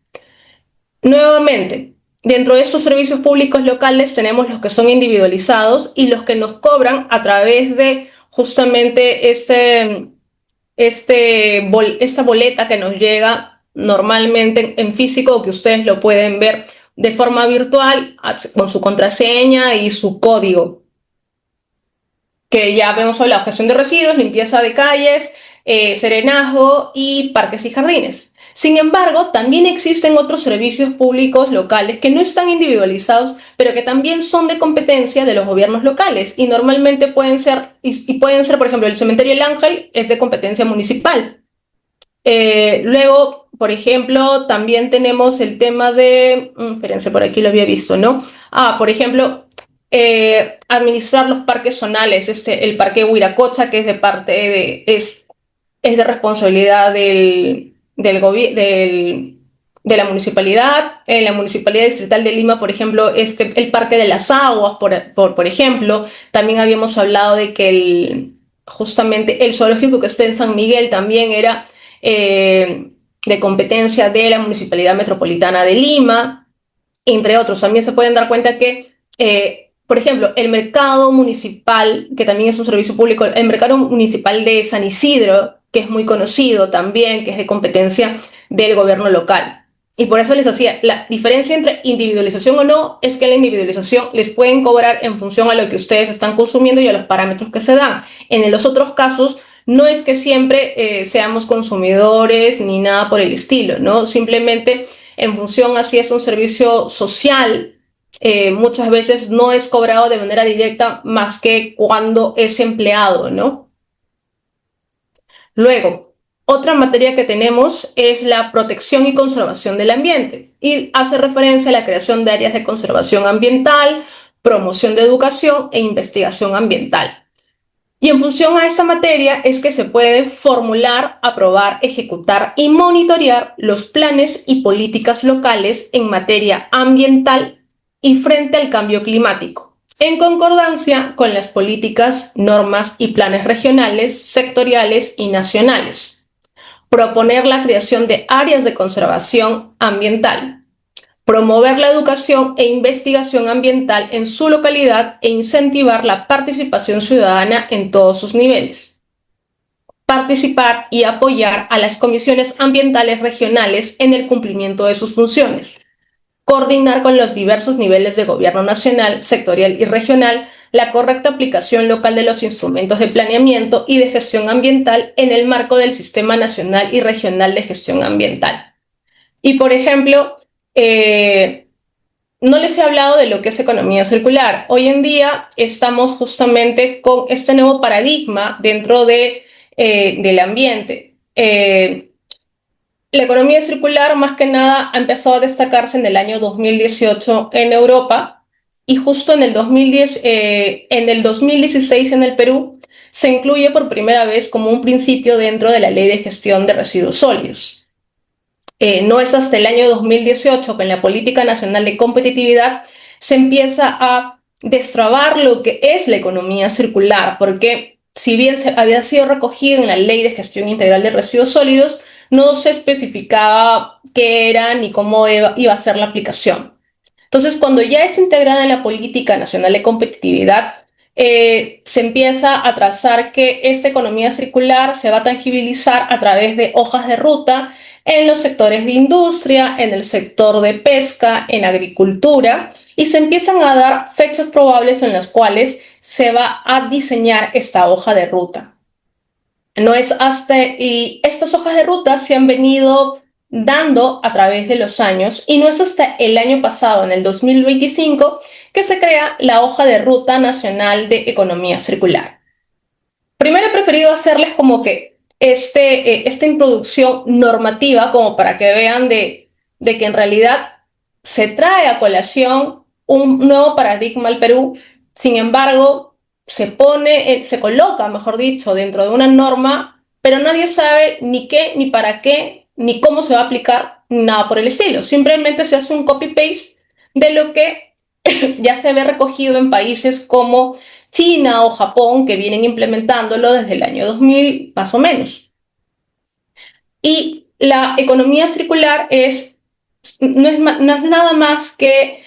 Nuevamente, dentro de estos servicios públicos locales tenemos los que son individualizados y los que nos cobran a través de justamente esta boleta que nos llega normalmente en físico, que ustedes lo pueden ver de forma virtual con su contraseña y su código, que ya vemos hablado: gestión de residuos, limpieza de calles, serenazgo y parques y jardines. Sin embargo, también existen otros servicios públicos locales que no están individualizados, pero que también son de competencia de los gobiernos locales y normalmente pueden ser, por ejemplo, el cementerio El Ángel es de competencia municipal. Luego, por ejemplo, también tenemos el tema de, espérense, por aquí lo había visto, ¿no? Por ejemplo, administrar los parques zonales, el Parque Huiracocha, que es de responsabilidad de la municipalidad. En la Municipalidad Distrital de Lima, por ejemplo, el Parque de las Aguas, por ejemplo. También habíamos hablado de que justamente el zoológico que está en San Miguel también era de competencia de la Municipalidad Metropolitana de Lima, entre otros. También se pueden dar cuenta que, por ejemplo, el mercado municipal, que también es un servicio público, el mercado municipal de San Isidro, que es muy conocido también, que es de competencia del gobierno local. Y por eso les decía, la diferencia entre individualización o no es que en la individualización les pueden cobrar en función a lo que ustedes están consumiendo y a los parámetros que se dan. En los otros casos, no es que siempre seamos consumidores ni nada por el estilo, ¿no? Simplemente en función, así es un servicio social, muchas veces no es cobrado de manera directa más que cuando es empleado, ¿no? Luego, otra materia que tenemos es la protección y conservación del ambiente y hace referencia a la creación de áreas de conservación ambiental, promoción de educación e investigación ambiental. Y en función a esta materia es que se puede formular, aprobar, ejecutar y monitorear los planes y políticas locales en materia ambiental y frente al cambio climático, en concordancia con las políticas, normas y planes regionales, sectoriales y nacionales. Proponer la creación de áreas de conservación ambiental. Promover la educación e investigación ambiental en su localidad e incentivar la participación ciudadana en todos sus niveles. participar y apoyar a las comisiones ambientales regionales en el cumplimiento de sus funciones, coordinar con los diversos niveles de gobierno nacional, sectorial y regional la correcta aplicación local de los instrumentos de planeamiento y de gestión ambiental en el marco del Sistema Nacional y Regional de Gestión Ambiental. Y, por ejemplo, no les he hablado de lo que es economía circular. Hoy en día estamos justamente con este nuevo paradigma dentro del ambiente. La economía circular, más que nada, ha empezado a destacarse en el año 2018 en Europa y justo en el 2016 en el Perú se incluye por primera vez como un principio dentro de la Ley de Gestión de Residuos Sólidos. No es hasta el año 2018 que en la Política Nacional de Competitividad se empieza a destrabar lo que es la economía circular, porque si bien había sido recogido en la Ley de Gestión Integral de Residuos Sólidos, no se especificaba qué era ni cómo iba a ser la aplicación. Entonces, cuando ya es integrada en la Política Nacional de Competitividad, se empieza a trazar que esta economía circular se va a tangibilizar a través de hojas de ruta en los sectores de industria, en el sector de pesca, en agricultura, y se empiezan a dar fechas probables en las cuales se va a diseñar esta hoja de ruta. No es hasta, y estas hojas de ruta se han venido dando a través de los años y no es hasta el año pasado, en el 2025, que se crea la hoja de ruta nacional de economía circular. Primero he preferido hacerles como que esta introducción normativa como para que vean de que en realidad se trae a colación un nuevo paradigma al Perú. Sin embargo, se coloca, mejor dicho, dentro de una norma, pero nadie sabe ni qué, ni para qué, ni cómo se va a aplicar, ni nada por el estilo. Simplemente se hace un copy-paste de lo que ya se ve recogido en países como China o Japón, que vienen implementándolo desde el año 2000, más o menos. Y la economía circular no es nada más que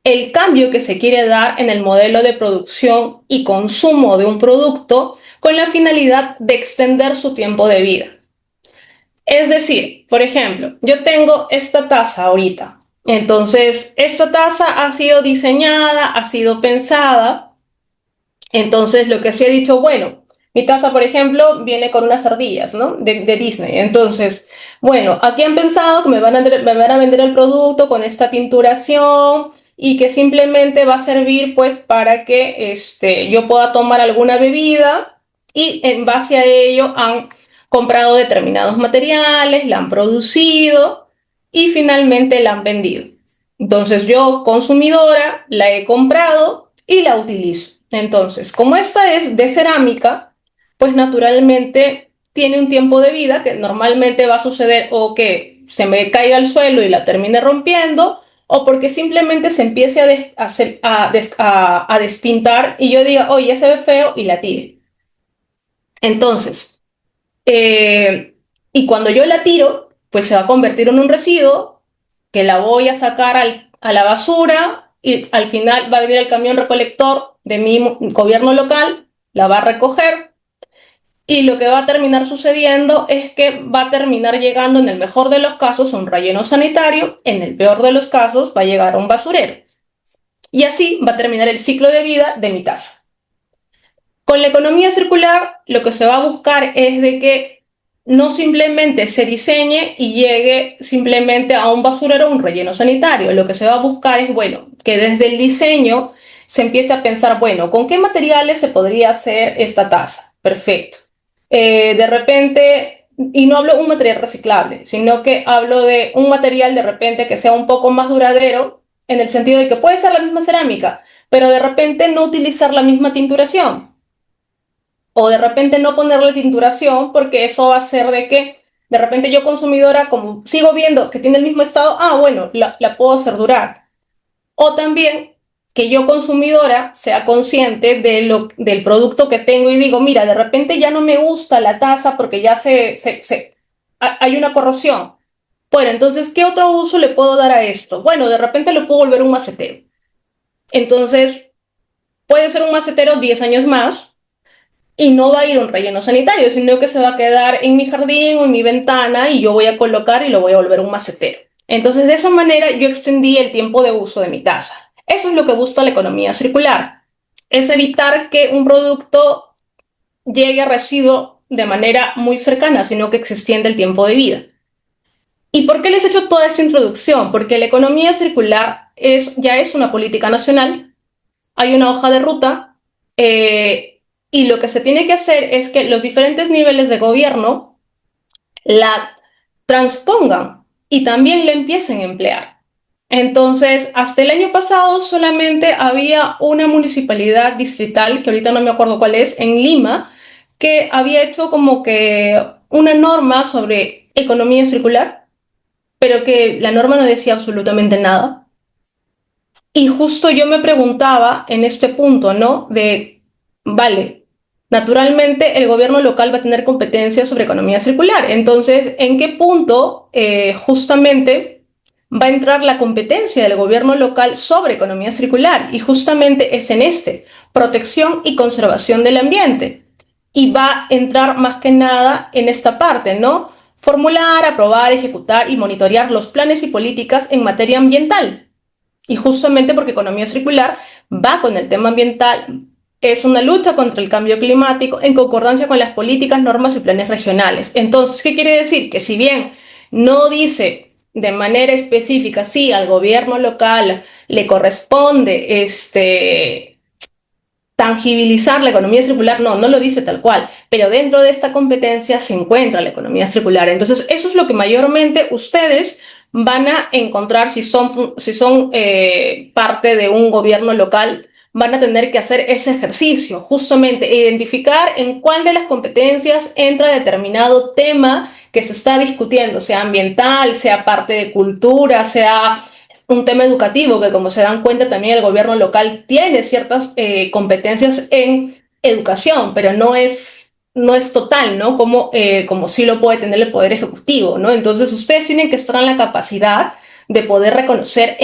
el cambio que se quiere dar en el modelo de producción y consumo de un producto con la finalidad de extender su tiempo de vida. Es decir, por ejemplo, yo tengo esta taza ahorita. Entonces, esta taza ha sido diseñada, ha sido pensada. Entonces, lo que se ha dicho, bueno, mi taza, por ejemplo, viene con unas ardillas, ¿no? De Disney. Entonces, bueno, aquí han pensado que me van a vender el producto con esta tinturación y que simplemente va a servir, pues, para que yo pueda tomar alguna bebida y en base a ello han comprado determinados materiales, la han producido y finalmente la han vendido. Entonces, yo, consumidora, la he comprado y la utilizo. Entonces, como esta es de cerámica, pues naturalmente tiene un tiempo de vida que normalmente va a suceder o que se me caiga al suelo y la termine rompiendo, o porque simplemente se empiece a despintar y yo diga, oye, ya se ve feo y la tire. Entonces, y cuando yo la tiro, pues se va a convertir en un residuo que la voy a sacar a la basura y al final va a venir el camión recolector de mi gobierno local, la va a recoger y lo que va a terminar sucediendo es que va a terminar llegando en el mejor de los casos a un relleno sanitario, en el peor de los casos va a llegar a un basurero. Y así va a terminar el ciclo de vida de mi taza. Con la economía circular lo que se va a buscar es de que no simplemente se diseñe y llegue simplemente a un basurero o un relleno sanitario. Lo que se va a buscar es, bueno, que desde el diseño se empiece a pensar, bueno, ¿con qué materiales se podría hacer esta taza? Perfecto. De repente, y no hablo de un material reciclable, sino que hablo de un material de repente que sea un poco más duradero, en el sentido de que puede ser la misma cerámica, pero de repente no utilizar la misma tinturación o de repente no ponerle tinturación porque eso va a hacer de que de repente yo consumidora, como sigo viendo que tiene el mismo estado, bueno, la puedo hacer durar. O también que yo consumidora sea consciente del producto que tengo y digo, mira, de repente ya no me gusta la taza porque ya hay una corrosión. Bueno, entonces, ¿qué otro uso le puedo dar a esto? Bueno, de repente lo puedo volver un macetero. Entonces, puede ser un macetero 10 años más, y no va a ir a un relleno sanitario, sino que se va a quedar en mi jardín o en mi ventana y yo voy a colocar y lo voy a volver un macetero. Entonces, de esa manera yo extendí el tiempo de uso de mi casa. Eso es lo que busca la economía circular. Es evitar que un producto llegue a residuo de manera muy cercana, sino que se extienda el tiempo de vida. ¿Y por qué les he hecho toda esta introducción? Porque la economía circular ya es una política nacional, hay una hoja de ruta, y lo que se tiene que hacer es que los diferentes niveles de gobierno la transpongan y también la empiecen a emplear. Entonces, hasta el año pasado solamente había una municipalidad distrital, que ahorita no me acuerdo cuál es, en Lima, que había hecho como que una norma sobre economía circular, pero que la norma no decía absolutamente nada. Y justo yo me preguntaba en este punto, ¿no? Vale, naturalmente el gobierno local va a tener competencias sobre economía circular. Entonces, ¿en qué punto justamente va a entrar la competencia del gobierno local sobre economía circular? Y justamente es en protección y conservación del ambiente. Y va a entrar más que nada en esta parte, ¿no? Formular, aprobar, ejecutar y monitorear los planes y políticas en materia ambiental. Y justamente porque economía circular va con el tema ambiental, es una lucha contra el cambio climático en concordancia con las políticas, normas y planes regionales. Entonces, ¿qué quiere decir? Que si bien no dice de manera específica, sí, al gobierno local le corresponde tangibilizar la economía circular, no lo dice tal cual, pero dentro de esta competencia se encuentra la economía circular. Entonces, eso es lo que mayormente ustedes van a encontrar si son parte de un gobierno local, van a tener que hacer ese ejercicio, justamente identificar en cuál de las competencias entra determinado tema que se está discutiendo, sea ambiental, sea parte de cultura, sea un tema educativo, que como se dan cuenta también el gobierno local tiene ciertas competencias en educación, pero no es total, ¿no? Como sí lo puede tener el Poder Ejecutivo, ¿no? Entonces ustedes tienen que estar en la capacidad de poder reconocer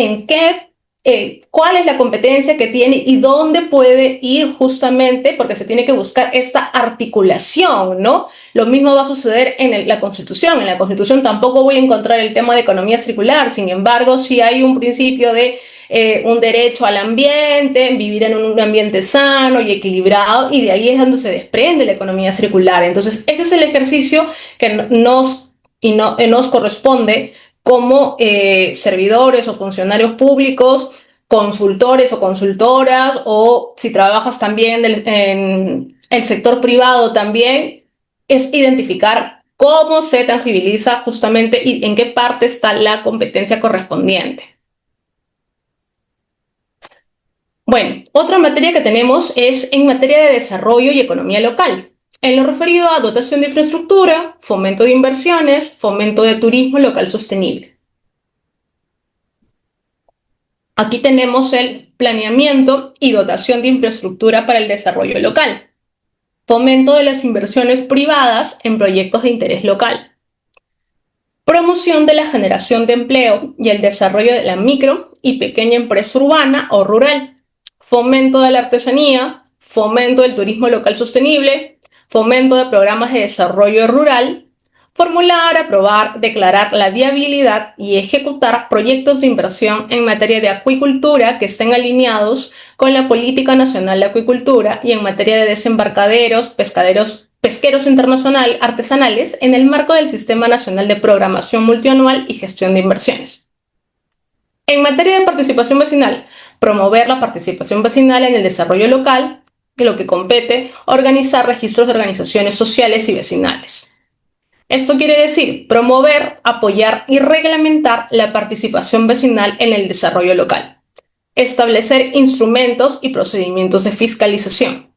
cuál es la competencia que tiene y dónde puede ir justamente, porque se tiene que buscar esta articulación, ¿no? Lo mismo va a suceder en la Constitución. En la Constitución tampoco voy a encontrar el tema de economía circular, sin embargo, sí hay un principio de un derecho al ambiente, vivir en un ambiente sano y equilibrado, y de ahí es donde se desprende la economía circular. Entonces, ese es el ejercicio que nos corresponde como servidores o funcionarios públicos, consultores o consultoras, o si trabajas también en el sector privado también, es identificar cómo se tangibiliza justamente y en qué parte está la competencia correspondiente. Bueno, otra materia que tenemos es en materia de desarrollo y economía local. En lo referido a dotación de infraestructura, fomento de inversiones, fomento de turismo local sostenible. Aquí tenemos el planeamiento y dotación de infraestructura para el desarrollo local. Fomento de las inversiones privadas en proyectos de interés local. Promoción de la generación de empleo y el desarrollo de la micro y pequeña empresa urbana o rural. Fomento de la artesanía, fomento del turismo local sostenible, fomento de programas de desarrollo rural, formular, aprobar, declarar la viabilidad y ejecutar proyectos de inversión en materia de acuicultura que estén alineados con la Política Nacional de Acuicultura y en materia de desembarcaderos, pesqueros internacionales artesanales en el marco del Sistema Nacional de Programación Multianual y Gestión de Inversiones. En materia de participación vecinal, promover la participación vecinal en el desarrollo local, que lo que compete, organizar registros de organizaciones sociales y vecinales. Esto quiere decir promover, apoyar y reglamentar la participación vecinal en el desarrollo local. Establecer instrumentos y procedimientos de fiscalización.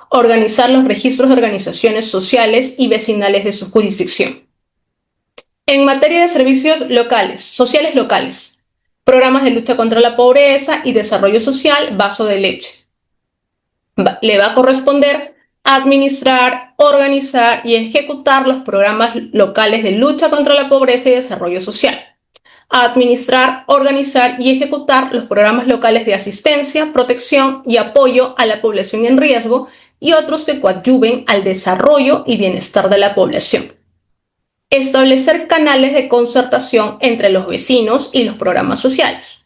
Organizar los registros de organizaciones sociales y vecinales de su jurisdicción. En materia de servicios sociales locales, programas de lucha contra la pobreza y desarrollo social, vaso de leche. Le va a corresponder administrar, organizar y ejecutar los programas locales de lucha contra la pobreza y desarrollo social. Administrar, organizar y ejecutar los programas locales de asistencia, protección y apoyo a la población en riesgo y otros que coadyuven al desarrollo y bienestar de la población. Establecer canales de concertación entre los vecinos y los programas sociales.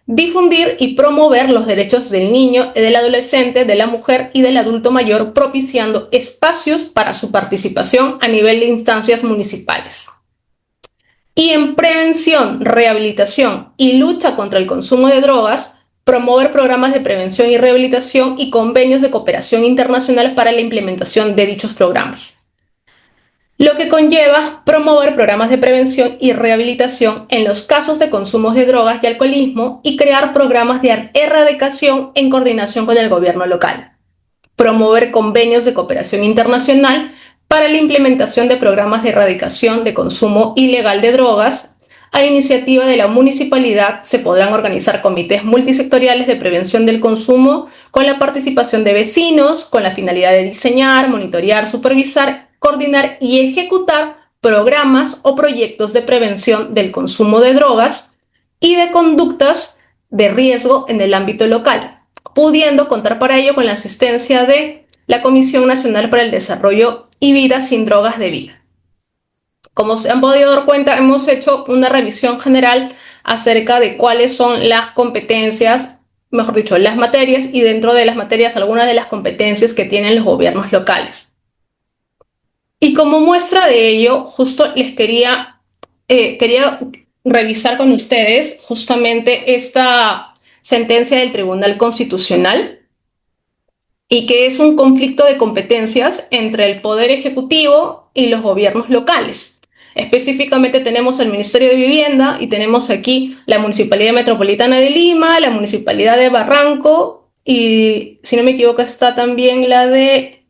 Difundir y promover los derechos del niño, del adolescente, de la mujer y del adulto mayor, propiciando espacios para su participación a nivel de instancias municipales. Y en prevención, rehabilitación y lucha contra el consumo de drogas, promover programas de prevención y rehabilitación y convenios de cooperación internacional para la implementación de dichos programas, lo que conlleva promover programas de prevención y rehabilitación en los casos de consumos de drogas y alcoholismo y crear programas de erradicación en coordinación con el gobierno local. Promover convenios de cooperación internacional para la implementación de programas de erradicación de consumo ilegal de drogas. A iniciativa de la municipalidad se podrán organizar comités multisectoriales de prevención del consumo con la participación de vecinos, con la finalidad de diseñar, monitorear, supervisar, coordinar y ejecutar programas o proyectos de prevención del consumo de drogas y de conductas de riesgo en el ámbito local, pudiendo contar para ello con la asistencia de la Comisión Nacional para el Desarrollo y Vida sin Drogas de Vida. Como se han podido dar cuenta, hemos hecho una revisión general acerca de cuáles son las competencias, mejor dicho, las materias, y dentro de las materias algunas de las competencias que tienen los gobiernos locales. Y como muestra de ello, justo les quería revisar con ustedes justamente esta sentencia del Tribunal Constitucional, y que es un conflicto de competencias entre el Poder Ejecutivo y los gobiernos locales. Específicamente tenemos el Ministerio de Vivienda y tenemos aquí la Municipalidad Metropolitana de Lima, la Municipalidad de Barranco y, si no me equivoco, está también la de...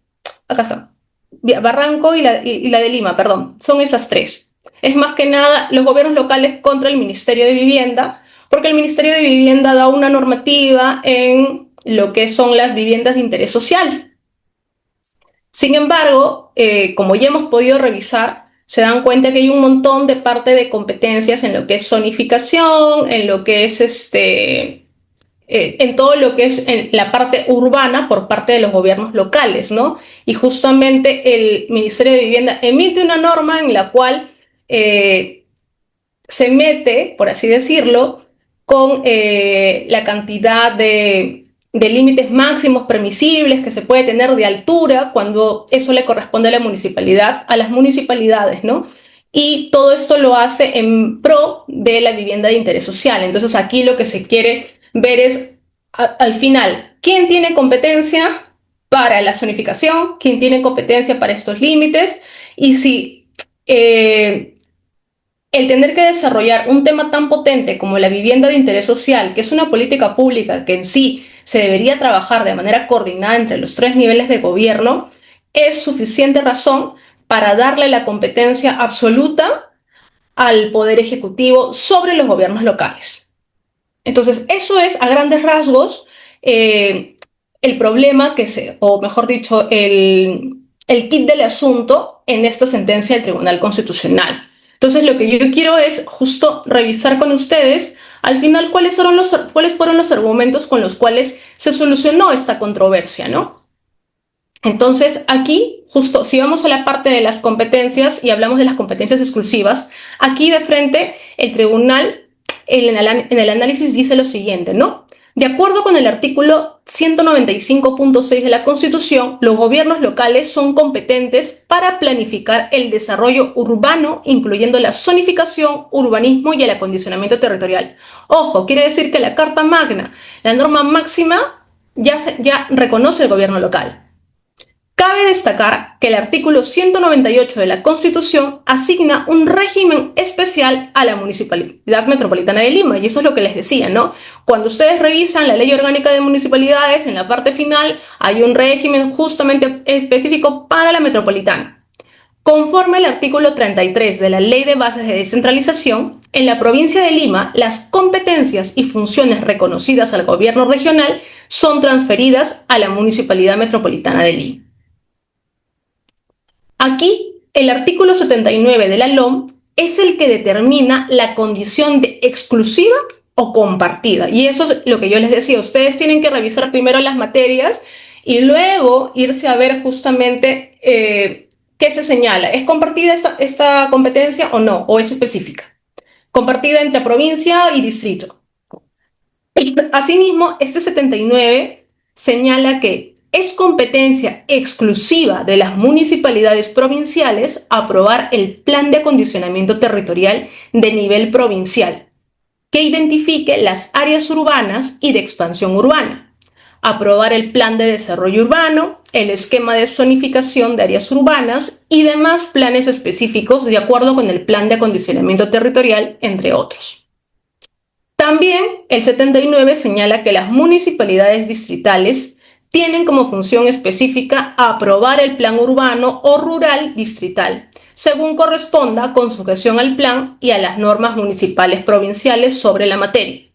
Acá está. Barranco y la de Lima, perdón. Son esas tres. Es más que nada los gobiernos locales contra el Ministerio de Vivienda, porque el Ministerio de Vivienda da una normativa en lo que son las viviendas de interés social. Sin embargo, como ya hemos podido revisar, se dan cuenta que hay un montón de parte de competencias en lo que es zonificación, en lo que es en todo lo que es en la parte urbana por parte de los gobiernos locales, ¿no? Y justamente el Ministerio de Vivienda emite una norma en la cual se mete, por así decirlo, con la cantidad de límites máximos permisibles que se puede tener de altura cuando eso le corresponde a la municipalidad, a las municipalidades, ¿no? Y todo esto lo hace en pro de la vivienda de interés social. Entonces aquí lo que se quiere ver es, al final, ¿quién tiene competencia para la zonificación? ¿Quién tiene competencia para estos límites? Y si el tener que desarrollar un tema tan potente como la vivienda de interés social, que es una política pública que en sí se debería trabajar de manera coordinada entre los tres niveles de gobierno, es suficiente razón para darle la competencia absoluta al Poder Ejecutivo sobre los gobiernos locales. Entonces, eso es a grandes rasgos el problema o mejor dicho, el kit del asunto en esta sentencia del Tribunal Constitucional. Entonces, lo que yo quiero es justo revisar con ustedes, al final, cuáles fueron los argumentos con los cuales se solucionó esta controversia, ¿no? Entonces, aquí, justo, si vamos a la parte de las competencias y hablamos de las competencias exclusivas, aquí de frente el tribunal en el análisis dice lo siguiente, ¿no? De acuerdo con el artículo 195.6 de la Constitución, los gobiernos locales son competentes para planificar el desarrollo urbano, incluyendo la zonificación, urbanismo y el acondicionamiento territorial. Ojo, quiere decir que la Carta Magna, la norma máxima, ya reconoce el gobierno local. Cabe destacar que el artículo 198 de la Constitución asigna un régimen especial a la Municipalidad Metropolitana de Lima, y eso es lo que les decía, ¿no? Cuando ustedes revisan la Ley Orgánica de Municipalidades, en la parte final hay un régimen justamente específico para la metropolitana. Conforme al artículo 33 de la Ley de Bases de Descentralización, en la provincia de Lima, las competencias y funciones reconocidas al gobierno regional son transferidas a la Municipalidad Metropolitana de Lima. Aquí, el artículo 79 de la LOM es el que determina la condición de exclusiva o compartida. Y eso es lo que yo les decía. Ustedes tienen que revisar primero las materias y luego irse a ver justamente qué se señala. ¿Es compartida esta competencia o no? ¿O es específica? Compartida entre provincia y distrito. Asimismo, este 79 señala que es competencia exclusiva de las municipalidades provinciales aprobar el plan de acondicionamiento territorial de nivel provincial, que identifique las áreas urbanas y de expansión urbana, aprobar el plan de desarrollo urbano, el esquema de zonificación de áreas urbanas y demás planes específicos de acuerdo con el plan de acondicionamiento territorial, entre otros. También el 79 señala que las municipalidades distritales tienen como función específica aprobar el plan urbano o rural distrital, según corresponda con sujeción al plan y a las normas municipales provinciales sobre la materia.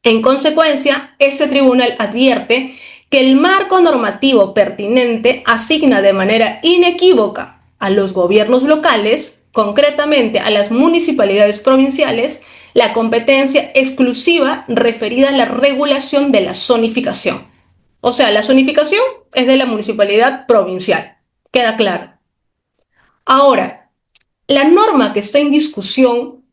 En consecuencia, este tribunal advierte que el marco normativo pertinente asigna de manera inequívoca a los gobiernos locales, concretamente a las municipalidades provinciales, la competencia exclusiva referida a la regulación de la zonificación. O sea, la zonificación es de la municipalidad provincial. Queda claro. Ahora, la norma que está en discusión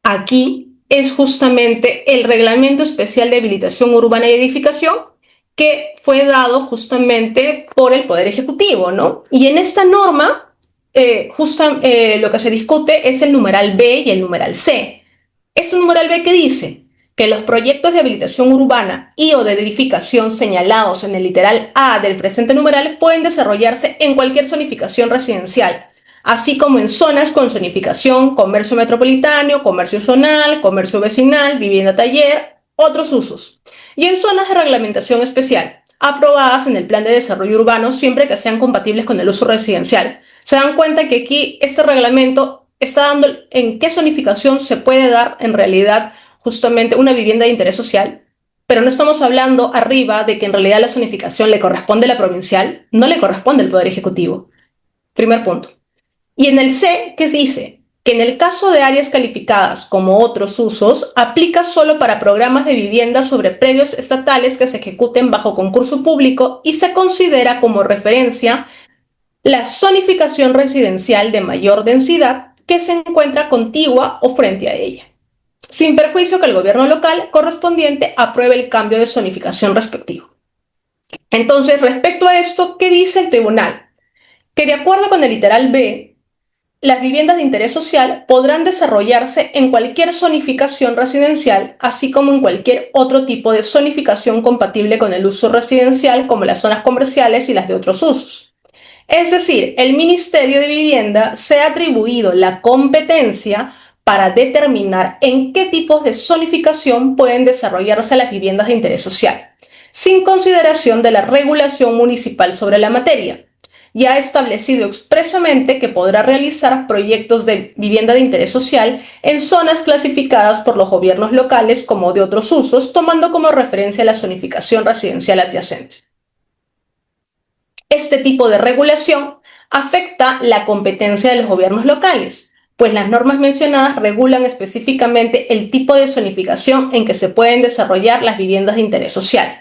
aquí es justamente el Reglamento Especial de Habilitación Urbana y Edificación, que fue dado justamente por el Poder Ejecutivo, ¿no? Y en esta norma, lo que se discute es el numeral B y el numeral C. Este numeral B, ¿qué dice? Que los proyectos de habilitación urbana y o de edificación señalados en el literal A del presente numeral pueden desarrollarse en cualquier zonificación residencial, así como en zonas con zonificación, comercio metropolitano, comercio zonal, comercio vecinal, vivienda taller, otros usos, y en zonas de reglamentación especial, aprobadas en el Plan de Desarrollo Urbano siempre que sean compatibles con el uso residencial. Se dan cuenta que aquí este reglamento está dando en qué zonificación se puede dar en realidad justamente una vivienda de interés social, pero no estamos hablando arriba de que en realidad la zonificación le corresponde a la provincial, no le corresponde al Poder Ejecutivo. Primer punto. Y en el C, ¿qué se dice? Que en el caso de áreas calificadas como otros usos, aplica solo para programas de vivienda sobre predios estatales que se ejecuten bajo concurso público y se considera como referencia la zonificación residencial de mayor densidad que se encuentra contigua o frente a ella, sin perjuicio que el gobierno local correspondiente apruebe el cambio de zonificación respectivo. Entonces, respecto a esto, ¿qué dice el tribunal? Que de acuerdo con el literal B, las viviendas de interés social podrán desarrollarse en cualquier zonificación residencial, así como en cualquier otro tipo de zonificación compatible con el uso residencial, como las zonas comerciales y las de otros usos. Es decir, el Ministerio de Vivienda se ha atribuido la competencia para determinar en qué tipos de zonificación pueden desarrollarse las viviendas de interés social, sin consideración de la regulación municipal sobre la materia, y ha establecido expresamente que podrá realizar proyectos de vivienda de interés social en zonas clasificadas por los gobiernos locales como de otros usos, tomando como referencia la zonificación residencial adyacente. Este tipo de regulación afecta la competencia de los gobiernos locales, pues las normas mencionadas regulan específicamente el tipo de zonificación en que se pueden desarrollar las viviendas de interés social,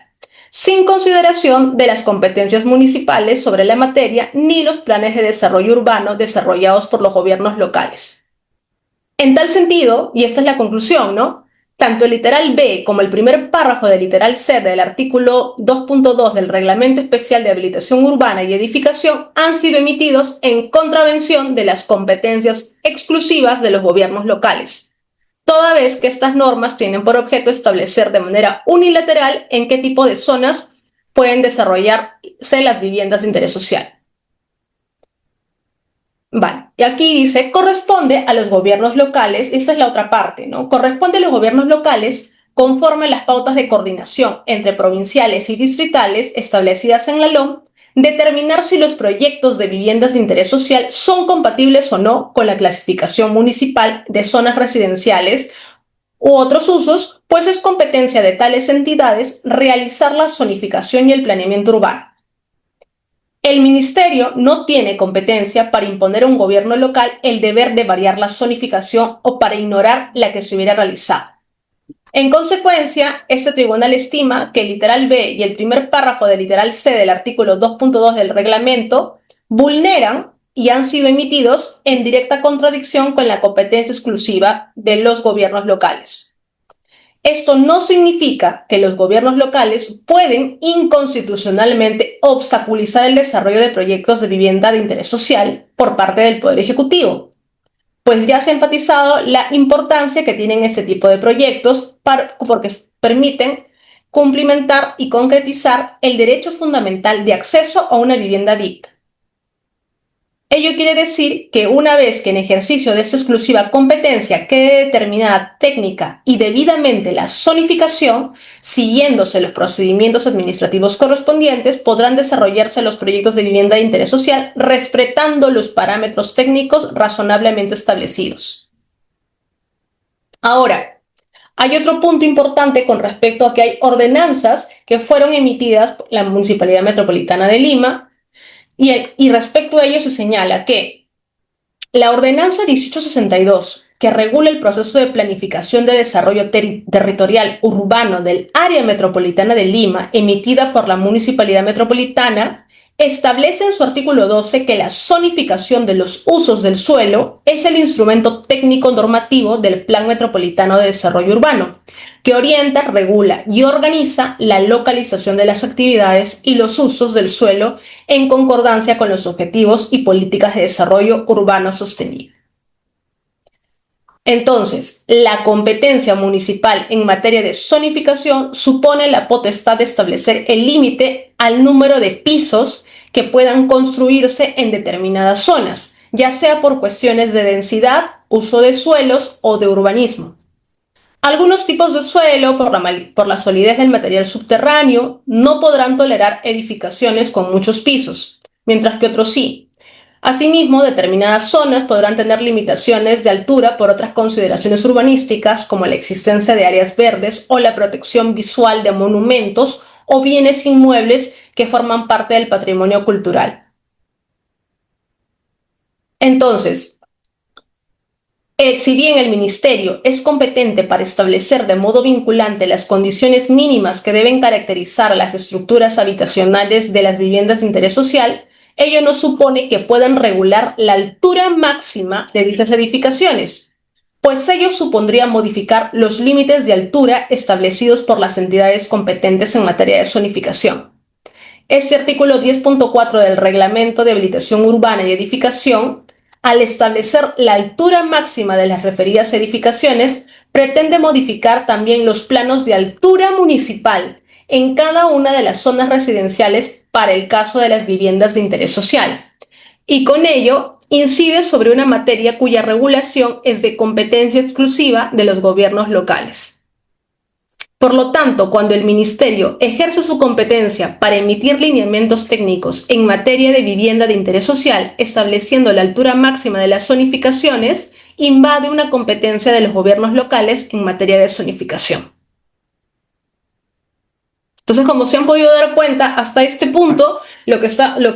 sin consideración de las competencias municipales sobre la materia ni los planes de desarrollo urbano desarrollados por los gobiernos locales. En tal sentido, y esta es la conclusión, ¿no? Tanto el literal B como el primer párrafo del literal C del artículo 2.2 del Reglamento Especial de Habilitación Urbana y Edificación han sido emitidos en contravención de las competencias exclusivas de los gobiernos locales, toda vez que estas normas tienen por objeto establecer de manera unilateral en qué tipo de zonas pueden desarrollarse las viviendas de interés social. Vale, y aquí dice, corresponde a los gobiernos locales, esta es la otra parte, ¿no? Corresponde a los gobiernos locales, conforme a las pautas de coordinación entre provinciales y distritales establecidas en la LOM, determinar si los proyectos de viviendas de interés social son compatibles o no con la clasificación municipal de zonas residenciales u otros usos, pues es competencia de tales entidades realizar la zonificación y el planeamiento urbano. El Ministerio no tiene competencia para imponer a un gobierno local el deber de variar la zonificación o para ignorar la que se hubiera realizado. En consecuencia, este tribunal estima que el literal B y el primer párrafo del literal C del artículo 2.2 del reglamento vulneran y han sido emitidos en directa contradicción con la competencia exclusiva de los gobiernos locales. Esto no significa que los gobiernos locales pueden inconstitucionalmente obstaculizar el desarrollo de proyectos de vivienda de interés social por parte del Poder Ejecutivo, pues ya se ha enfatizado la importancia que tienen este tipo de proyectos porque permiten cumplimentar y concretizar el derecho fundamental de acceso a una vivienda digna. Ello quiere decir que una vez que en ejercicio de esta exclusiva competencia quede determinada técnica y debidamente la zonificación, siguiéndose los procedimientos administrativos correspondientes, podrán desarrollarse los proyectos de vivienda de interés social respetando los parámetros técnicos razonablemente establecidos. Ahora, hay otro punto importante con respecto a que hay ordenanzas que fueron emitidas por la Municipalidad Metropolitana de Lima, y respecto a ello se señala que la Ordenanza 1862, que regula el proceso de planificación de desarrollo territorial urbano del área metropolitana de Lima, emitida por la Municipalidad Metropolitana, establece en su artículo 12 que la zonificación de los usos del suelo es el instrumento técnico normativo del Plan Metropolitano de Desarrollo Urbano, que orienta, regula y organiza la localización de las actividades y los usos del suelo en concordancia con los objetivos y políticas de desarrollo urbano sostenible. Entonces, la competencia municipal en materia de zonificación supone la potestad de establecer el límite al número de pisos que puedan construirse en determinadas zonas, ya sea por cuestiones de densidad, uso de suelos o de urbanismo. Algunos tipos de suelo, por la solidez del material subterráneo, no podrán tolerar edificaciones con muchos pisos, mientras que otros sí. Asimismo, determinadas zonas podrán tener limitaciones de altura por otras consideraciones urbanísticas, como la existencia de áreas verdes o la protección visual de monumentos o bienes inmuebles que forman parte del patrimonio cultural. Entonces, si bien el Ministerio es competente para establecer de modo vinculante las condiciones mínimas que deben caracterizar las estructuras habitacionales de las viviendas de interés social, ello no supone que puedan regular la altura máxima de dichas edificaciones, pues ello supondría modificar los límites de altura establecidos por las entidades competentes en materia de zonificación. Este artículo 10.4 del Reglamento de Habilitación Urbana y Edificación, al establecer la altura máxima de las referidas edificaciones, pretende modificar también los planos de altura municipal en cada una de las zonas residenciales para el caso de las viviendas de interés social, y con ello incide sobre una materia cuya regulación es de competencia exclusiva de los gobiernos locales. Por lo tanto, cuando el Ministerio ejerce su competencia para emitir lineamientos técnicos en materia de vivienda de interés social, estableciendo la altura máxima de las zonificaciones, invade una competencia de los gobiernos locales en materia de zonificación. Entonces, como se han podido dar cuenta, hasta este punto lo que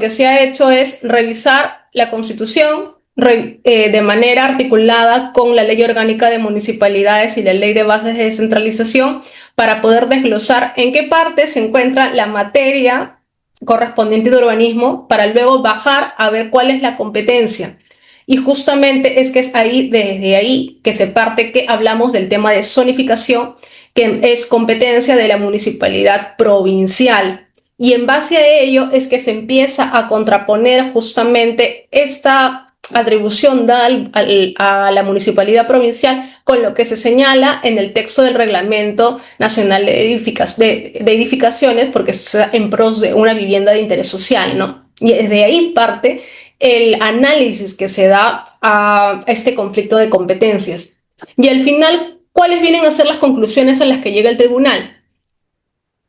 se ha hecho es revisar la Constitución de manera articulada con la Ley Orgánica de Municipalidades y la Ley de Bases de Descentralización para poder desglosar en qué parte se encuentra la materia correspondiente de urbanismo para luego bajar a ver cuál es la competencia. Y justamente es que es desde ahí que se parte que hablamos del tema de zonificación, que es competencia de la municipalidad provincial. Y en base a ello es que se empieza a contraponer justamente esta atribución dada a la municipalidad provincial con lo que se señala en el texto del Reglamento Nacional de Edificaciones, porque está en pros de una vivienda de interés social, ¿no? Y desde ahí parte el análisis que se da a este conflicto de competencias. Y al final, ¿cuáles vienen a ser las conclusiones a las que llega el tribunal?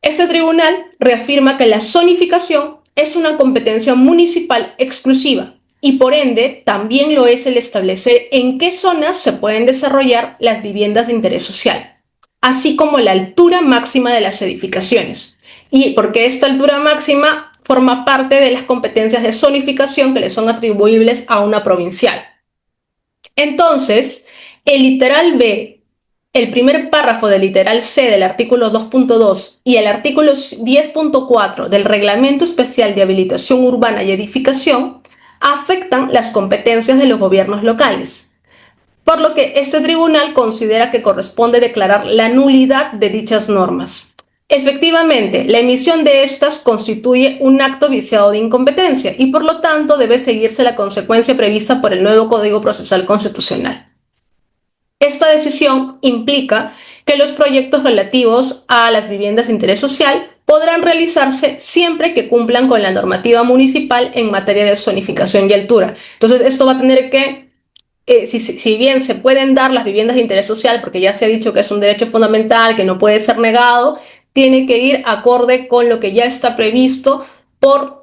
Este tribunal reafirma que la zonificación es una competencia municipal exclusiva y por ende también lo es el establecer en qué zonas se pueden desarrollar las viviendas de interés social, así como la altura máxima de las edificaciones. Y porque esta altura máxima forma parte de las competencias de zonificación que le son atribuibles a una provincial. Entonces, el literal B el primer párrafo del literal C del artículo 2.2 y el artículo 10.4 del Reglamento Especial de Habilitación Urbana y Edificación afectan las competencias de los gobiernos locales, por lo que este tribunal considera que corresponde declarar la nulidad de dichas normas. Efectivamente, la emisión de estas constituye un acto viciado de incompetencia y por lo tanto debe seguirse la consecuencia prevista por el nuevo Código Procesal Constitucional. Esta decisión implica que los proyectos relativos a las viviendas de interés social podrán realizarse siempre que cumplan con la normativa municipal en materia de zonificación y altura. Entonces, esto va a tener que, si bien se pueden dar las viviendas de interés social, porque ya se ha dicho que es un derecho fundamental, que no puede ser negado, tiene que ir acorde con lo que ya está previsto por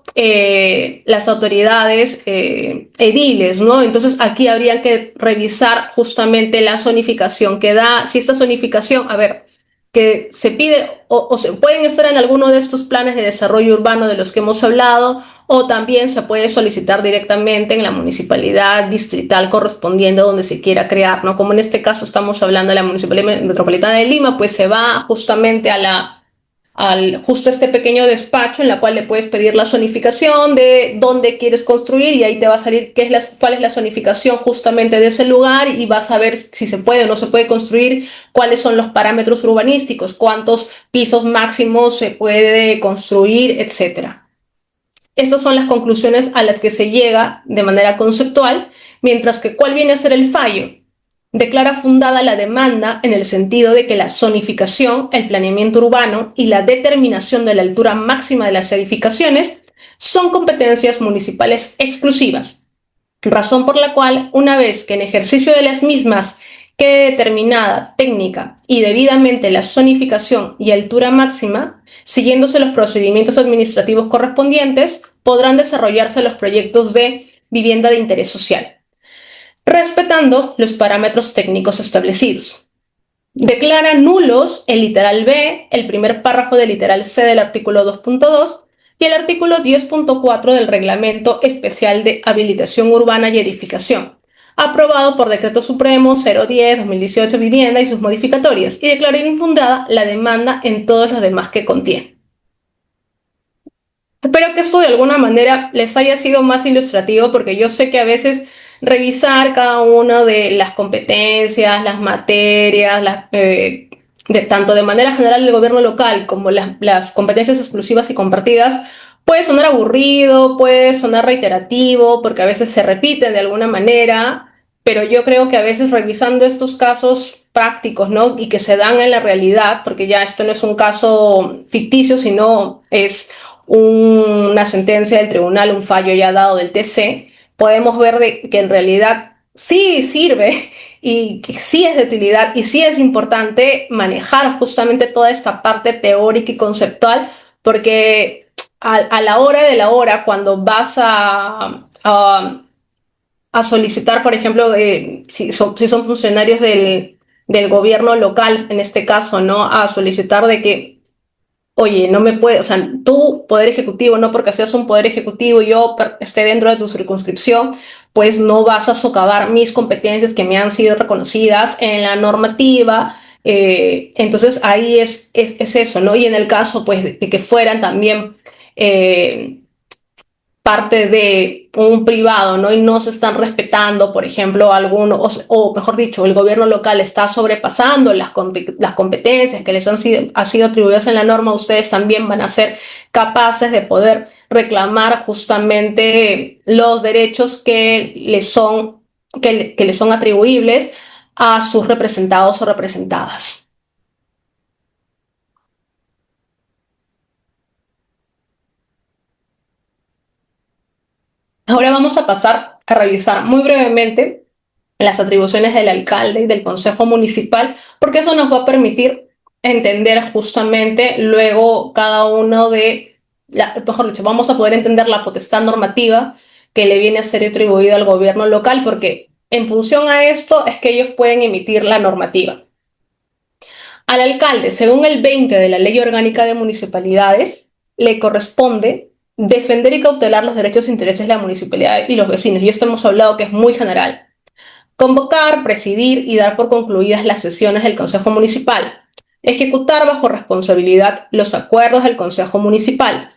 las autoridades ediles, ¿no? Entonces aquí habría que revisar justamente la zonificación que da, si esta zonificación, a ver, que se pide o se pueden estar en alguno de estos planes de desarrollo urbano de los que hemos hablado, o también se puede solicitar directamente en la municipalidad distrital correspondiente donde se quiera crear, ¿no? Como en este caso estamos hablando de la Municipalidad Metropolitana de Lima, pues se va justamente al justo este pequeño despacho en la cual le puedes pedir la zonificación de dónde quieres construir y ahí te va a salir cuál es la zonificación justamente de ese lugar y vas a ver si se puede o no se puede construir, cuáles son los parámetros urbanísticos, cuántos pisos máximos se puede construir, etcétera. Estas son las conclusiones a las que se llega de manera conceptual, mientras que ¿cuál viene a ser el fallo? Declara fundada la demanda en el sentido de que la zonificación, el planeamiento urbano y la determinación de la altura máxima de las edificaciones son competencias municipales exclusivas, razón por la cual, una vez que en ejercicio de las mismas quede determinada técnica y debidamente la zonificación y altura máxima, siguiéndose los procedimientos administrativos correspondientes, podrán desarrollarse los proyectos de vivienda de interés social, respetando los parámetros técnicos establecidos. Declara nulos el literal B, el primer párrafo del literal C del artículo 2.2 y el artículo 10.4 del Reglamento Especial de Habilitación Urbana y Edificación, aprobado por Decreto Supremo 010-2018 Vivienda y sus modificatorias, y declara infundada la demanda en todos los demás que contiene. Espero que esto de alguna manera les haya sido más ilustrativo, porque yo sé que a veces revisar cada una de las competencias, las materias, tanto de manera general del gobierno local como las competencias exclusivas y compartidas, puede sonar aburrido, puede sonar reiterativo, porque a veces se repiten de alguna manera, pero yo creo que a veces revisando estos casos prácticos, ¿no? Y que se dan en la realidad, porque ya esto no es un caso ficticio, sino es una sentencia del tribunal, un fallo ya dado del TC, podemos ver que en realidad sí sirve y que sí es de utilidad y sí es importante manejar justamente toda esta parte teórica y conceptual, porque a la hora de la hora, cuando vas a solicitar, por ejemplo, si son funcionarios del gobierno local, en este caso, ¿no? A solicitar de que oye, no me puede, o sea, tú, Poder Ejecutivo, no porque seas un Poder Ejecutivo y yo esté dentro de tu circunscripción, pues no vas a socavar mis competencias que me han sido reconocidas en la normativa. Entonces ahí es eso, ¿no? Y en el caso, pues, de que fueran también parte de un privado, ¿no? Y no se están respetando, por ejemplo, o mejor dicho, el gobierno local está sobrepasando las competencias que les han sido atribuidas en la norma, ustedes también van a ser capaces de poder reclamar justamente los derechos que les son atribuibles a sus representados o representadas. Ahora vamos a pasar a revisar muy brevemente las atribuciones del alcalde y del consejo municipal, porque eso nos va a permitir entender justamente luego cada uno mejor dicho, vamos a poder entender la potestad normativa que le viene a ser atribuida al gobierno local, porque en función a esto es que ellos pueden emitir la normativa. Al alcalde, según el 20 de la Ley Orgánica de Municipalidades, le corresponde defender y cautelar los derechos e intereses de la municipalidad y los vecinos, y esto hemos hablado que es muy general. Convocar, presidir y dar por concluidas las sesiones del Consejo Municipal. Ejecutar bajo responsabilidad los acuerdos del Consejo Municipal.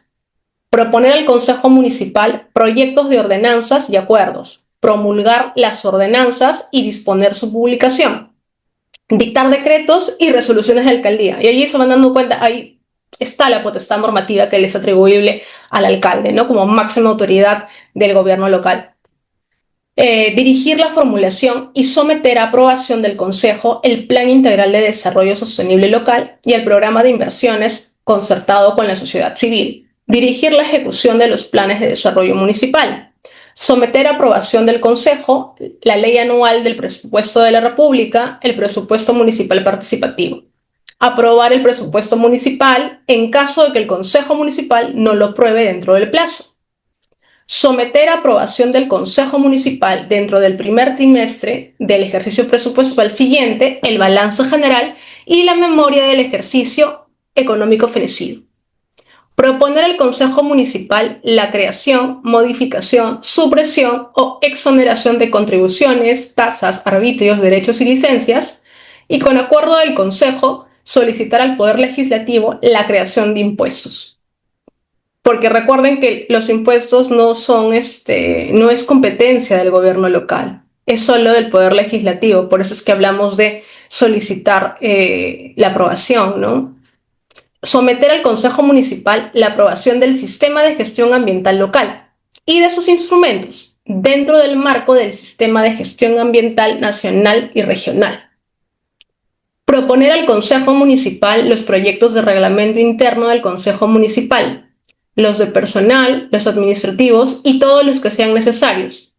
Proponer al Consejo Municipal proyectos de ordenanzas y acuerdos. Promulgar las ordenanzas y disponer su publicación. Dictar decretos y resoluciones de alcaldía. Y allí se van dando cuenta, ahí está la potestad normativa que les es atribuible al alcalde, ¿no? Como máxima autoridad del gobierno local. Dirigir la formulación y someter a aprobación del Consejo el Plan Integral de Desarrollo Sostenible Local y el Programa de Inversiones concertado con la sociedad civil. Dirigir la ejecución de los planes de desarrollo municipal. Someter a aprobación del Consejo la Ley Anual del Presupuesto de la República, el Presupuesto Municipal Participativo. Aprobar el presupuesto municipal en caso de que el Consejo Municipal no lo apruebe dentro del plazo. Someter a aprobación del Consejo Municipal dentro del primer trimestre del ejercicio presupuestal siguiente el balance general y la memoria del ejercicio económico fenecido. Proponer al Consejo Municipal la creación, modificación, supresión o exoneración de contribuciones, tasas, arbitrios, derechos y licencias, y con acuerdo del Consejo solicitar al Poder Legislativo la creación de impuestos. Porque recuerden que los impuestos no es competencia del gobierno local, es solo del Poder Legislativo, por eso es que hablamos de solicitar la aprobación, ¿no? Someter al Consejo Municipal la aprobación del Sistema de Gestión Ambiental Local y de sus instrumentos dentro del marco del Sistema de Gestión Ambiental Nacional y Regional. Proponer al Consejo Municipal los proyectos de reglamento interno del Consejo Municipal, los de personal, los administrativos y todos los que sean necesarios.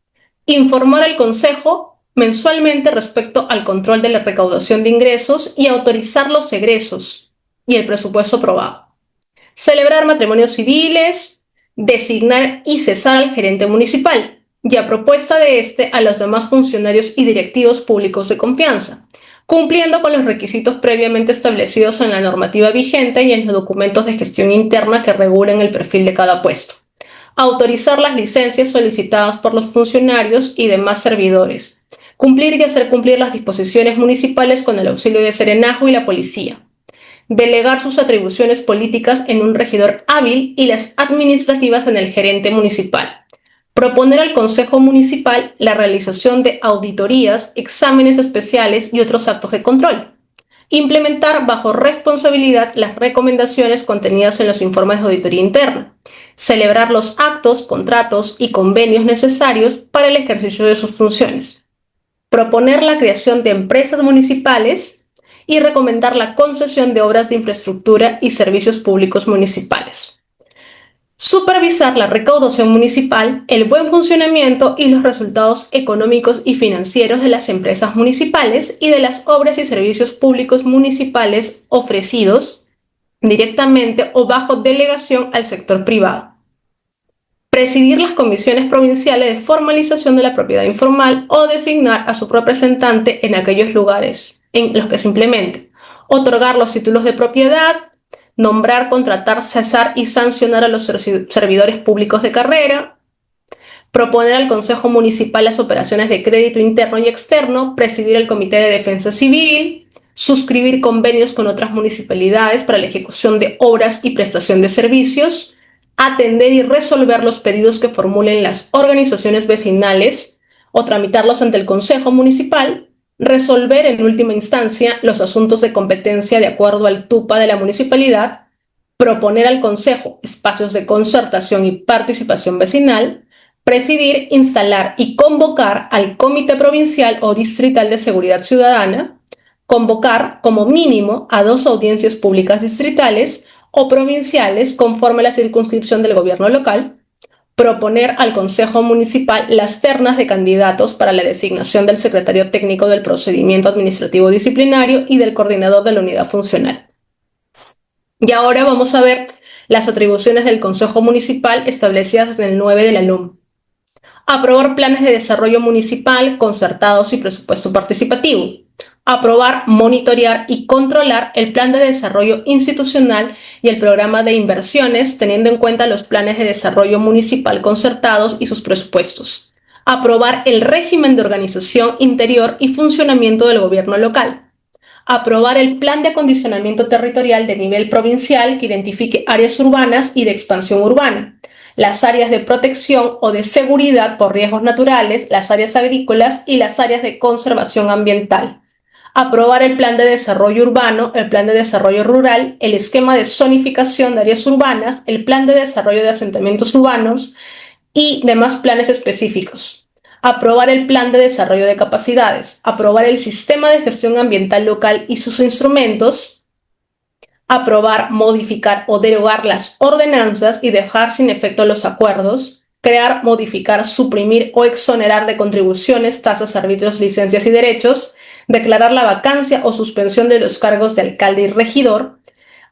Informar al Consejo mensualmente respecto al control de la recaudación de ingresos y autorizar los egresos y el presupuesto aprobado. Celebrar matrimonios civiles, designar y cesar al gerente municipal y a propuesta de a los demás funcionarios y directivos públicos de confianza, cumpliendo con los requisitos previamente establecidos en la normativa vigente y en los documentos de gestión interna que regulen el perfil de cada puesto. Autorizar las licencias solicitadas por los funcionarios y demás servidores. Cumplir y hacer cumplir las disposiciones municipales con el auxilio de Serenazgo y la policía. Delegar sus atribuciones políticas en un regidor hábil y las administrativas en el gerente municipal. Proponer al Consejo Municipal la realización de auditorías, exámenes especiales y otros actos de control. Implementar bajo responsabilidad las recomendaciones contenidas en los informes de auditoría interna. Celebrar los actos, contratos y convenios necesarios para el ejercicio de sus funciones. Proponer la creación de empresas municipales y recomendar la concesión de obras de infraestructura y servicios públicos municipales. Supervisar la recaudación municipal, el buen funcionamiento y los resultados económicos y financieros de las empresas municipales y de las obras y servicios públicos municipales ofrecidos directamente o bajo delegación al sector privado. Presidir las comisiones provinciales de formalización de la propiedad informal o designar a su representante en aquellos lugares en los que se implemente. Otorgar los títulos de propiedad, nombrar, contratar, cesar y sancionar a los servidores públicos de carrera, proponer al Consejo Municipal las operaciones de crédito interno y externo, presidir el Comité de Defensa Civil, suscribir convenios con otras municipalidades para la ejecución de obras y prestación de servicios, atender y resolver los pedidos que formulen las organizaciones vecinales o tramitarlos ante el Consejo Municipal, resolver en última instancia los asuntos de competencia de acuerdo al TUPA de la municipalidad, proponer al Consejo espacios de concertación y participación vecinal, presidir, instalar y convocar al Comité Provincial o Distrital de Seguridad Ciudadana, convocar como mínimo a 2 audiencias públicas distritales o provinciales conforme a la circunscripción del gobierno local, proponer al Consejo Municipal las ternas de candidatos para la designación del secretario técnico del procedimiento administrativo disciplinario y del coordinador de la unidad funcional. Y ahora vamos a ver las atribuciones del Consejo Municipal establecidas en el 9 de la LUM. Aprobar planes de desarrollo municipal concertados y presupuesto participativo. Aprobar, monitorear y controlar el plan de desarrollo institucional y el programa de inversiones teniendo en cuenta los planes de desarrollo municipal concertados y sus presupuestos. Aprobar el régimen de organización interior y funcionamiento del gobierno local. Aprobar el plan de acondicionamiento territorial de nivel provincial que identifique áreas urbanas y de expansión urbana, las áreas de protección o de seguridad por riesgos naturales, las áreas agrícolas y las áreas de conservación ambiental. Aprobar el plan de desarrollo urbano, el plan de desarrollo rural, el esquema de zonificación de áreas urbanas, el plan de desarrollo de asentamientos urbanos y demás planes específicos. Aprobar el plan de desarrollo de capacidades, aprobar el sistema de gestión ambiental local y sus instrumentos, aprobar, modificar o derogar las ordenanzas y dejar sin efecto los acuerdos, crear, modificar, suprimir o exonerar de contribuciones, tasas, arbitrios, licencias y derechos, declarar la vacancia o suspensión de los cargos de alcalde y regidor,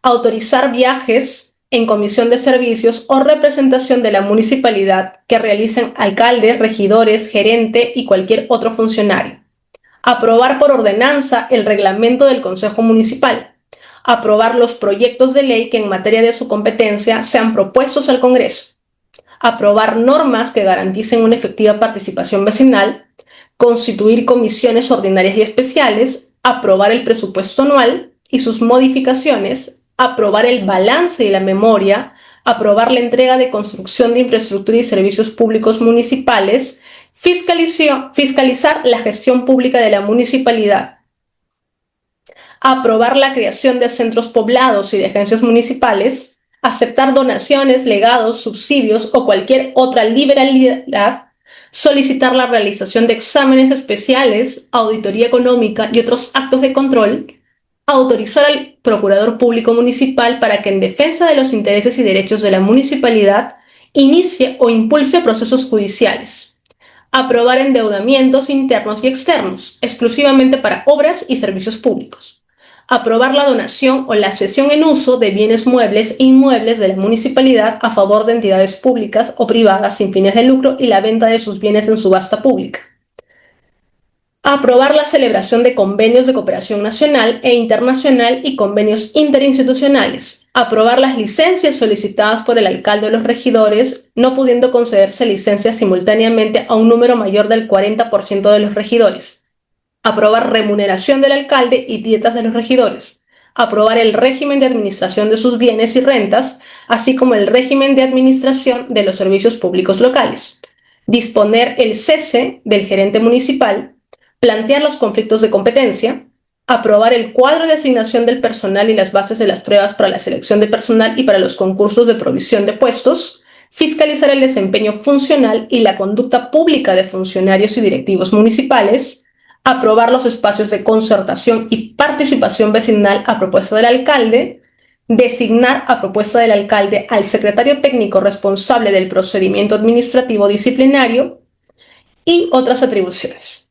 autorizar viajes en comisión de servicios o representación de la municipalidad que realicen alcaldes, regidores, gerente y cualquier otro funcionario. Aprobar por ordenanza el reglamento del Consejo Municipal. Aprobar los proyectos de ley que en materia de su competencia sean propuestos al Congreso. Aprobar normas que garanticen una efectiva participación vecinal. Constituir comisiones ordinarias y especiales. Aprobar el presupuesto anual y sus modificaciones. Aprobar el balance y la memoria, aprobar la entrega de construcción de infraestructura y servicios públicos municipales, fiscalizar la gestión pública de la municipalidad, aprobar la creación de centros poblados y de agencias municipales, aceptar donaciones, legados, subsidios o cualquier otra liberalidad, solicitar la realización de exámenes especiales, auditoría económica y otros actos de control, autorizar al Procurador Público Municipal para que en defensa de los intereses y derechos de la municipalidad inicie o impulse procesos judiciales. Aprobar endeudamientos internos y externos, exclusivamente para obras y servicios públicos. Aprobar la donación o la cesión en uso de bienes muebles e inmuebles de la municipalidad a favor de entidades públicas o privadas sin fines de lucro y la venta de sus bienes en subasta pública. Aprobar la celebración de convenios de cooperación nacional e internacional y convenios interinstitucionales. Aprobar las licencias solicitadas por el alcalde o los regidores, no pudiendo concederse licencias simultáneamente a un número mayor del 40% de los regidores. Aprobar remuneración del alcalde y dietas de los regidores. Aprobar el régimen de administración de sus bienes y rentas, así como el régimen de administración de los servicios públicos locales. Disponer el cese del gerente municipal. Plantear los conflictos de competencia, aprobar el cuadro de asignación del personal y las bases de las pruebas para la selección de personal y para los concursos de provisión de puestos, fiscalizar el desempeño funcional y la conducta pública de funcionarios y directivos municipales, aprobar los espacios de concertación y participación vecinal a propuesta del alcalde, designar a propuesta del alcalde al secretario técnico responsable del procedimiento administrativo disciplinario y otras atribuciones.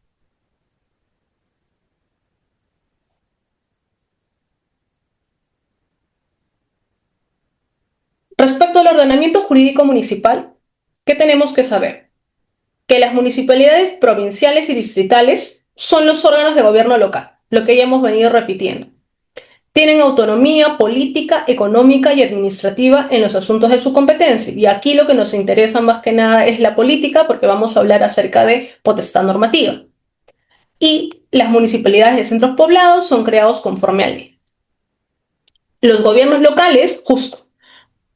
Respecto al ordenamiento jurídico municipal, ¿qué tenemos que saber? Que las municipalidades provinciales y distritales son los órganos de gobierno local, lo que ya hemos venido repitiendo. Tienen autonomía política, económica y administrativa en los asuntos de su competencia. Y aquí lo que nos interesa más que nada es la política, porque vamos a hablar acerca de potestad normativa. Y las municipalidades de centros poblados son creados conforme a ley. Los gobiernos locales, justo.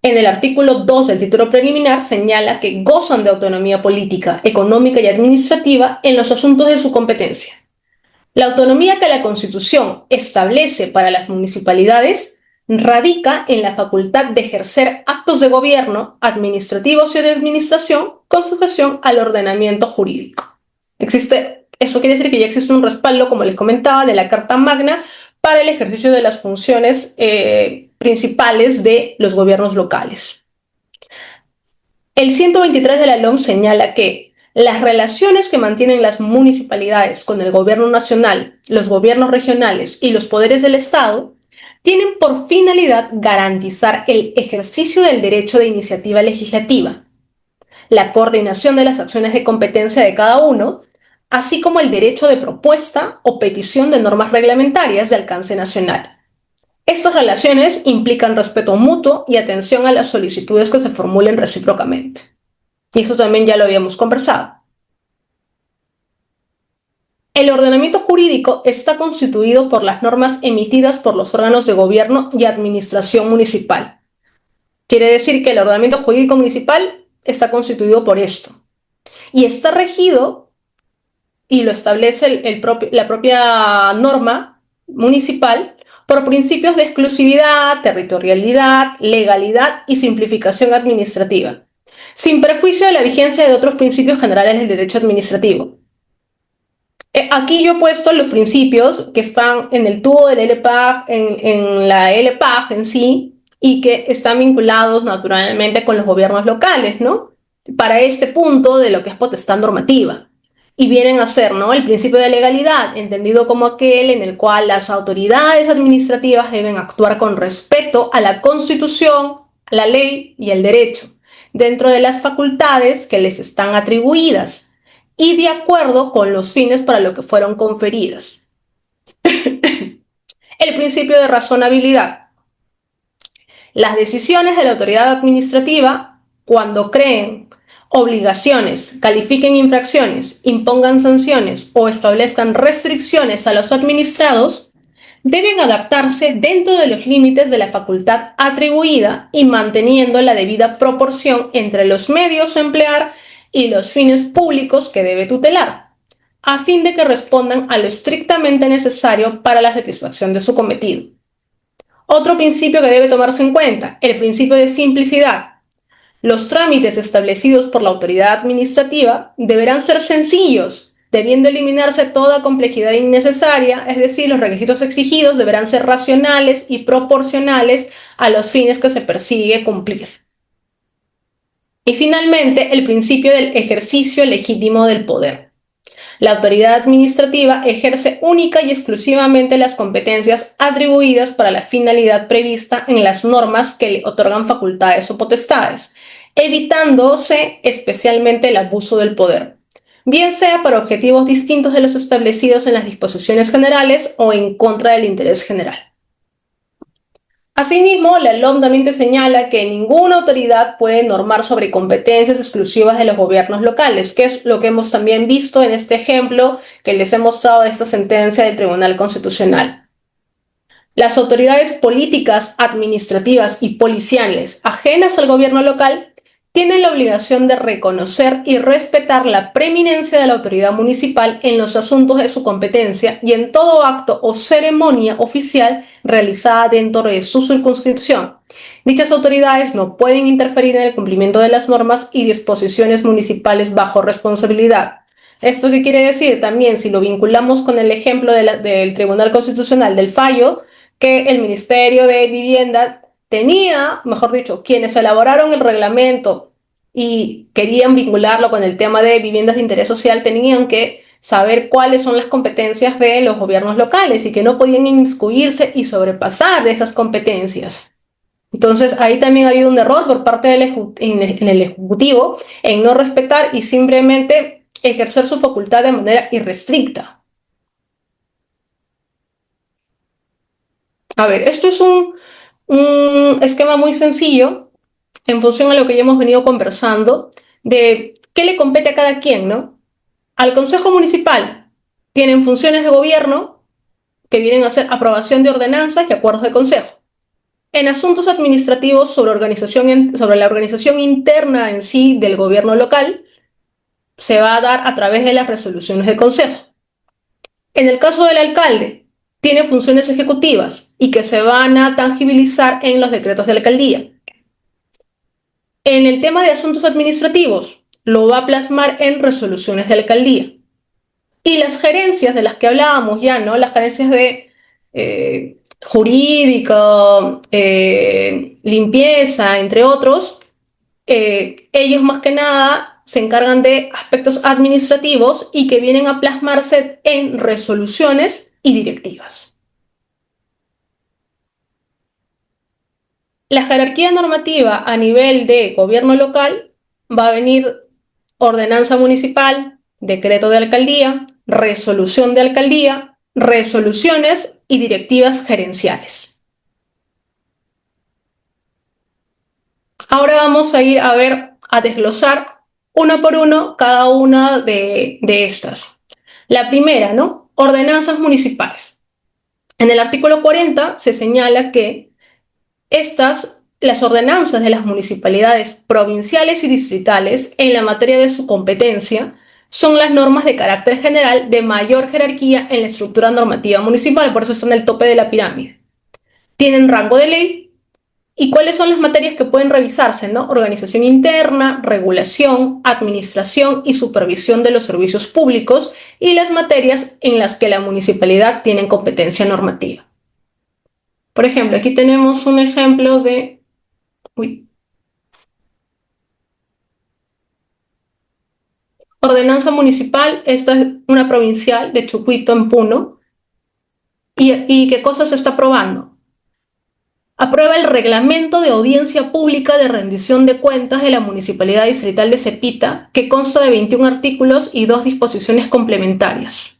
En el artículo 2 del título preliminar señala que gozan de autonomía política, económica y administrativa en los asuntos de su competencia. La autonomía que la Constitución establece para las municipalidades radica en la facultad de ejercer actos de gobierno, administrativos y de administración con sujeción al ordenamiento jurídico. Eso quiere decir que ya existe un respaldo, como les comentaba, de la Carta Magna para el ejercicio de las funciones principales de los gobiernos locales. El 123 de la LOM señala que las relaciones que mantienen las municipalidades con el gobierno nacional, los gobiernos regionales y los poderes del Estado tienen por finalidad garantizar el ejercicio del derecho de iniciativa legislativa, la coordinación de las acciones de competencia de cada uno, así como el derecho de propuesta o petición de normas reglamentarias de alcance nacional. Estas relaciones implican respeto mutuo y atención a las solicitudes que se formulen recíprocamente. Y eso también ya lo habíamos conversado. El ordenamiento jurídico está constituido por las normas emitidas por los órganos de gobierno y administración municipal. Quiere decir que el ordenamiento jurídico municipal está constituido por esto y está regido, y lo establece la propia norma municipal, por principios de exclusividad, territorialidad, legalidad y simplificación administrativa, sin perjuicio de la vigencia de otros principios generales del derecho administrativo. Aquí yo he puesto los principios que están en el tubo del LPAG, en la LPAG en sí, y que están vinculados naturalmente con los gobiernos locales, ¿no? Para este punto de lo que es potestad normativa. Y vienen a ser, ¿no? El principio de legalidad, entendido como aquel en el cual las autoridades administrativas deben actuar con respeto a la Constitución, la ley y el derecho, dentro de las facultades que les están atribuidas y de acuerdo con los fines para lo que fueron conferidas. El principio de razonabilidad. Las decisiones de la autoridad administrativa, cuando creen obligaciones, califiquen infracciones, impongan sanciones o establezcan restricciones a los administrados, deben adaptarse dentro de los límites de la facultad atribuida y manteniendo la debida proporción entre los medios a emplear y los fines públicos que debe tutelar, a fin de que respondan a lo estrictamente necesario para la satisfacción de su cometido. Otro principio que debe tomarse en cuenta, el principio de simplicidad. Los trámites establecidos por la autoridad administrativa deberán ser sencillos, debiendo eliminarse toda complejidad innecesaria, es decir, los requisitos exigidos deberán ser racionales y proporcionales a los fines que se persigue cumplir. Y finalmente, el principio del ejercicio legítimo del poder. La autoridad administrativa ejerce única y exclusivamente las competencias atribuidas para la finalidad prevista en las normas que le otorgan facultades o potestades, evitándose especialmente el abuso del poder, bien sea para objetivos distintos de los establecidos en las disposiciones generales o en contra del interés general. Asimismo, la LOM también te señala que ninguna autoridad puede normar sobre competencias exclusivas de los gobiernos locales, que es lo que hemos también visto en este ejemplo que les he mostrado de esta sentencia del Tribunal Constitucional. Las autoridades políticas, administrativas y policiales ajenas al gobierno local tienen la obligación de reconocer y respetar la preeminencia de la autoridad municipal en los asuntos de su competencia y en todo acto o ceremonia oficial realizada dentro de su circunscripción. Dichas autoridades no pueden interferir en el cumplimiento de las normas y disposiciones municipales bajo responsabilidad. ¿Esto qué quiere decir? También, si lo vinculamos con el ejemplo del Tribunal Constitucional del fallo, que el Ministerio de Vivienda tenía, mejor dicho, quienes elaboraron el reglamento y querían vincularlo con el tema de viviendas de interés social, tenían que saber cuáles son las competencias de los gobiernos locales y que no podían inmiscuirse y sobrepasar de esas competencias. Entonces, ahí también ha habido un error por parte en el Ejecutivo en no respetar y simplemente ejercer su facultad de manera irrestricta. A ver, esto es un esquema muy sencillo en función a lo que ya hemos venido conversando de qué le compete a cada quien, ¿no? Al Consejo Municipal tienen funciones de gobierno que vienen a ser aprobación de ordenanzas y acuerdos de consejo. En asuntos administrativos sobre la organización interna en sí del gobierno local, se va a dar a través de las resoluciones de consejo. En el caso del alcalde, tiene funciones ejecutivas y que se van a tangibilizar en los decretos de alcaldía. En el tema de asuntos administrativos, lo va a plasmar en resoluciones de alcaldía. Y las gerencias de las que hablábamos ya, ¿no? Las gerencias de jurídica, limpieza, entre otros, ellos más que nada se encargan de aspectos administrativos y que vienen a plasmarse en resoluciones y directivas. La jerarquía normativa a nivel de gobierno local va a venir ordenanza municipal, decreto de alcaldía, resolución de alcaldía, resoluciones y directivas gerenciales. Ahora vamos a ir a desglosar uno por uno cada una de estas. La primera, ¿no? Ordenanzas municipales. En el artículo 40 se señala que las ordenanzas de las municipalidades provinciales y distritales en la materia de su competencia son las normas de carácter general de mayor jerarquía en la estructura normativa municipal, por eso están en el tope de la pirámide. Tienen rango de ley. ¿Y cuáles son las materias que pueden revisarse, no? Organización interna, regulación, administración y supervisión de los servicios públicos y las materias en las que la municipalidad tiene competencia normativa. Por ejemplo, aquí tenemos un ejemplo de... Ordenanza municipal, esta es una provincial de Chucuito en Puno. ¿Y qué cosa se está aprobando? Aprueba el reglamento de audiencia pública de rendición de cuentas de la Municipalidad Distrital de Cepita, que consta de 21 artículos y 2 disposiciones complementarias.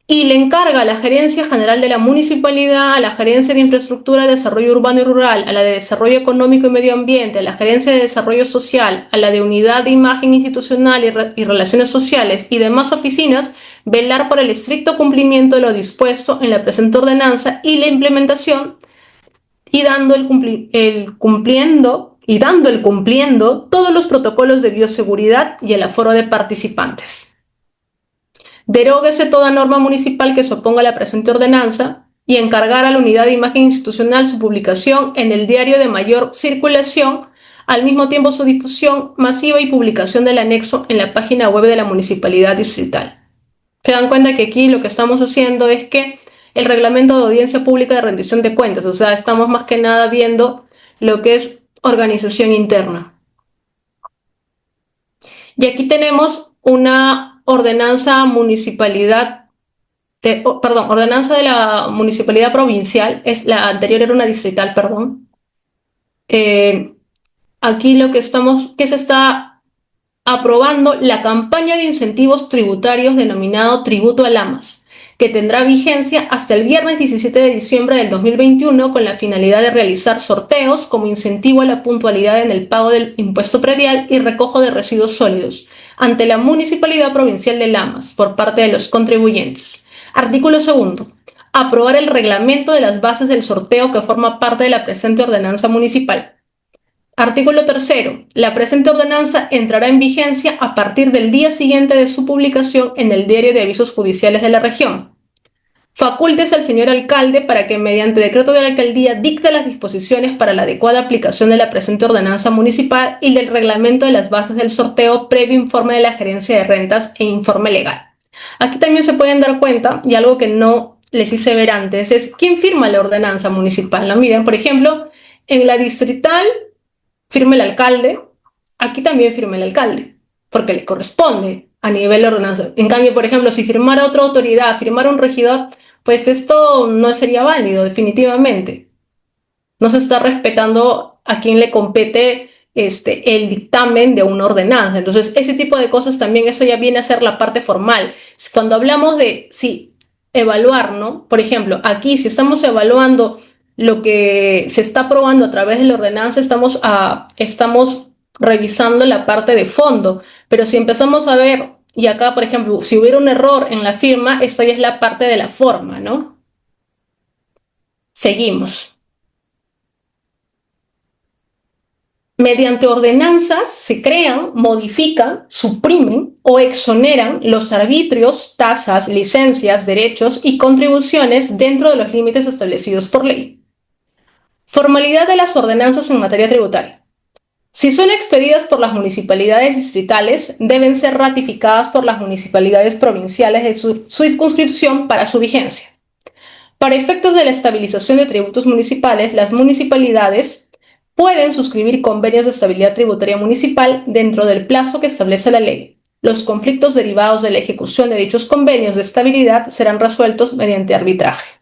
Y le encarga a la Gerencia General de la Municipalidad, a la Gerencia de Infraestructura, Desarrollo Urbano y Rural, a la de Desarrollo Económico y Medio Ambiente, a la Gerencia de Desarrollo Social, a la de Unidad de Imagen Institucional y Relaciones Sociales y demás oficinas, velar por el estricto cumplimiento de lo dispuesto en la presente ordenanza y la implementación y dando el cumpliendo todos los protocolos de bioseguridad y el aforo de participantes. Deróguese toda norma municipal que se oponga a la presente ordenanza y encargar a la Unidad de Imagen Institucional su publicación en el diario de mayor circulación, al mismo tiempo su difusión masiva y publicación del anexo en la página web de la Municipalidad Distrital. Se dan cuenta que aquí lo que estamos haciendo es que el reglamento de audiencia pública de rendición de cuentas, o sea, estamos más que nada viendo lo que es organización interna. Y aquí tenemos una ordenanza ordenanza de la municipalidad provincial, la anterior era una distrital, perdón. Aquí que se está aprobando la campaña de incentivos tributarios denominado Tributo a Lamas, que tendrá vigencia hasta el viernes 17 de diciembre del 2021 con la finalidad de realizar sorteos como incentivo a la puntualidad en el pago del impuesto predial y recojo de residuos sólidos ante la Municipalidad Provincial de Lamas por parte de los contribuyentes. Artículo 2. Aprobar el reglamento de las bases del sorteo que forma parte de la presente ordenanza municipal. Artículo 3. La presente ordenanza entrará en vigencia a partir del día siguiente de su publicación en el Diario de Avisos Judiciales de la región. Facúltese al señor alcalde para que mediante decreto de la alcaldía dicte las disposiciones para la adecuada aplicación de la presente ordenanza municipal y del reglamento de las bases del sorteo previo informe de la gerencia de rentas e informe legal. Aquí también se pueden dar cuenta, y algo que no les hice ver antes, es quién firma la ordenanza municipal. ¿No? Miren, por ejemplo, en la distrital firma el alcalde, aquí también firma el alcalde, porque le corresponde a nivel de ordenanza. En cambio, por ejemplo, si firmara otra autoridad, firmara un regidor, pues esto no sería válido, definitivamente. No se está respetando a quien le compete el dictamen de una ordenanza. Entonces, ese tipo de cosas también, eso ya viene a ser la parte formal. Cuando hablamos de, sí, evaluar, ¿no? Por ejemplo, aquí si estamos evaluando lo que se está aprobando a través de la ordenanza, estamos revisando la parte de fondo, pero si empezamos a ver, y acá, por ejemplo, si hubiera un error en la firma, esto ya es la parte de la forma, ¿no? Seguimos. Mediante ordenanzas se crean, modifican, suprimen o exoneran los arbitrios, tasas, licencias, derechos y contribuciones dentro de los límites establecidos por ley. Formalidad de las ordenanzas en materia tributaria. Si son expedidas por las municipalidades distritales, deben ser ratificadas por las municipalidades provinciales de su circunscripción para su vigencia. Para efectos de la estabilización de tributos municipales, las municipalidades pueden suscribir convenios de estabilidad tributaria municipal dentro del plazo que establece la ley. Los conflictos derivados de la ejecución de dichos convenios de estabilidad serán resueltos mediante arbitraje.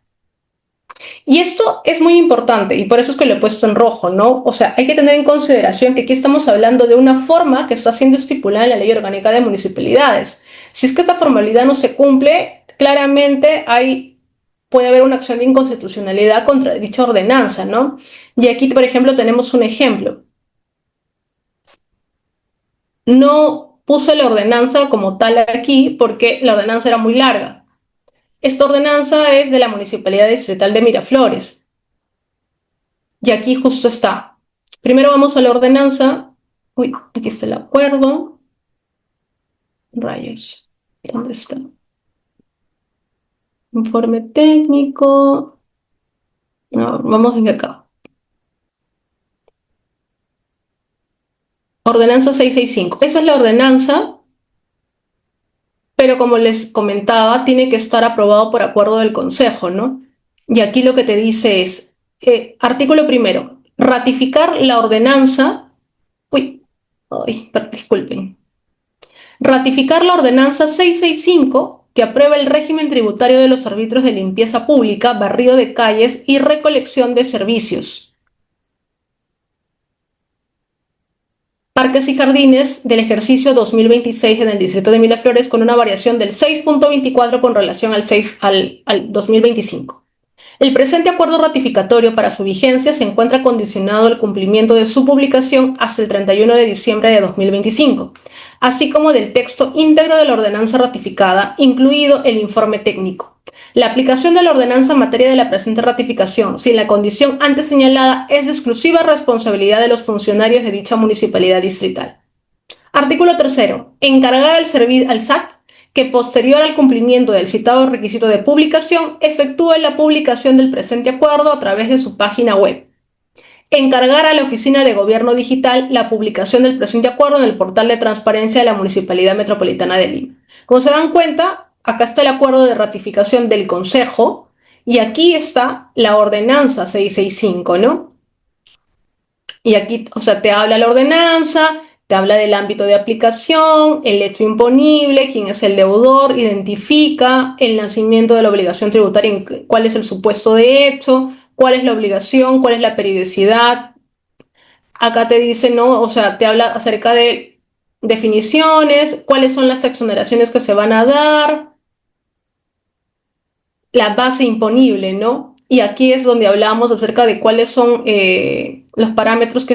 Y esto es muy importante y por eso es que lo he puesto en rojo, ¿no? O sea, hay que tener en consideración que aquí estamos hablando de una forma que está siendo estipulada en la Ley Orgánica de Municipalidades. Si es que esta formalidad no se cumple, claramente puede haber una acción de inconstitucionalidad contra dicha ordenanza, ¿no? Y aquí, por ejemplo, tenemos un ejemplo. No puse la ordenanza como tal aquí porque la ordenanza era muy larga. Esta ordenanza es de la Municipalidad Distrital de Miraflores. Y aquí justo está. Primero vamos a la ordenanza. Uy, aquí está el acuerdo. Rayos. ¿Dónde está? Informe técnico. No, vamos desde acá. Ordenanza 665. Esa es la ordenanza, pero como les comentaba, tiene que estar aprobado por acuerdo del Consejo, ¿no? Y aquí lo que te dice es, artículo primero, ratificar la ordenanza. Uy, ay, disculpen. Ratificar la ordenanza 665 que aprueba el régimen tributario de los servicios de limpieza pública, barrido de calles y recolección de servicios. Parques y jardines del ejercicio 2026 en el distrito de Miraflores con una variación del 6.24 con relación al 2025. El presente acuerdo ratificatorio para su vigencia se encuentra condicionado al cumplimiento de su publicación hasta el 31 de diciembre de 2025, así como del texto íntegro de la ordenanza ratificada, incluido el informe técnico. La aplicación de la ordenanza en materia de la presente ratificación, sin la condición antes señalada, es de exclusiva responsabilidad de los funcionarios de dicha municipalidad distrital. Artículo 3. Encargar al SAT que posterior al cumplimiento del citado requisito de publicación, efectúe la publicación del presente acuerdo a través de su página web. Encargar a la Oficina de Gobierno Digital la publicación del presente acuerdo en el portal de transparencia de la Municipalidad Metropolitana de Lima. Como se dan cuenta, acá está el acuerdo de ratificación del Consejo y aquí está la ordenanza 665, ¿no? Y aquí, o sea, te habla la ordenanza, te habla del ámbito de aplicación, el hecho imponible, quién es el deudor, identifica el nacimiento de la obligación tributaria, cuál es el supuesto de hecho, cuál es la obligación, cuál es la periodicidad. Acá te dice, ¿no? O sea, te habla acerca de definiciones, cuáles son las exoneraciones que se van a dar, la base imponible, ¿no? Y aquí es donde hablamos acerca de cuáles son los parámetros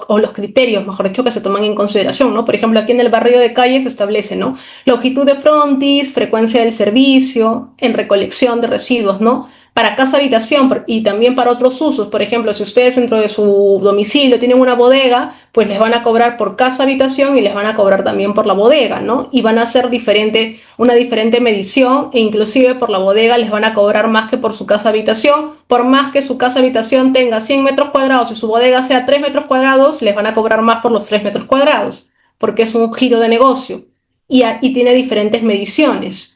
o los criterios, mejor dicho, que se toman en consideración, ¿no? Por ejemplo, aquí en el barrio de calle se establece, ¿no? Longitud de frontis, frecuencia del servicio, en recolección de residuos, ¿no? Para casa habitación y también para otros usos. Por ejemplo, si ustedes dentro de su domicilio tienen una bodega, pues les van a cobrar por casa habitación y les van a cobrar también por la bodega, ¿no? Y van a hacer una diferente medición e inclusive por la bodega les van a cobrar más que por su casa habitación. Por más que su casa habitación tenga 100 metros cuadrados y su bodega sea 3 metros cuadrados, les van a cobrar más por los 3 metros cuadrados, porque es un giro de negocio y tiene diferentes mediciones.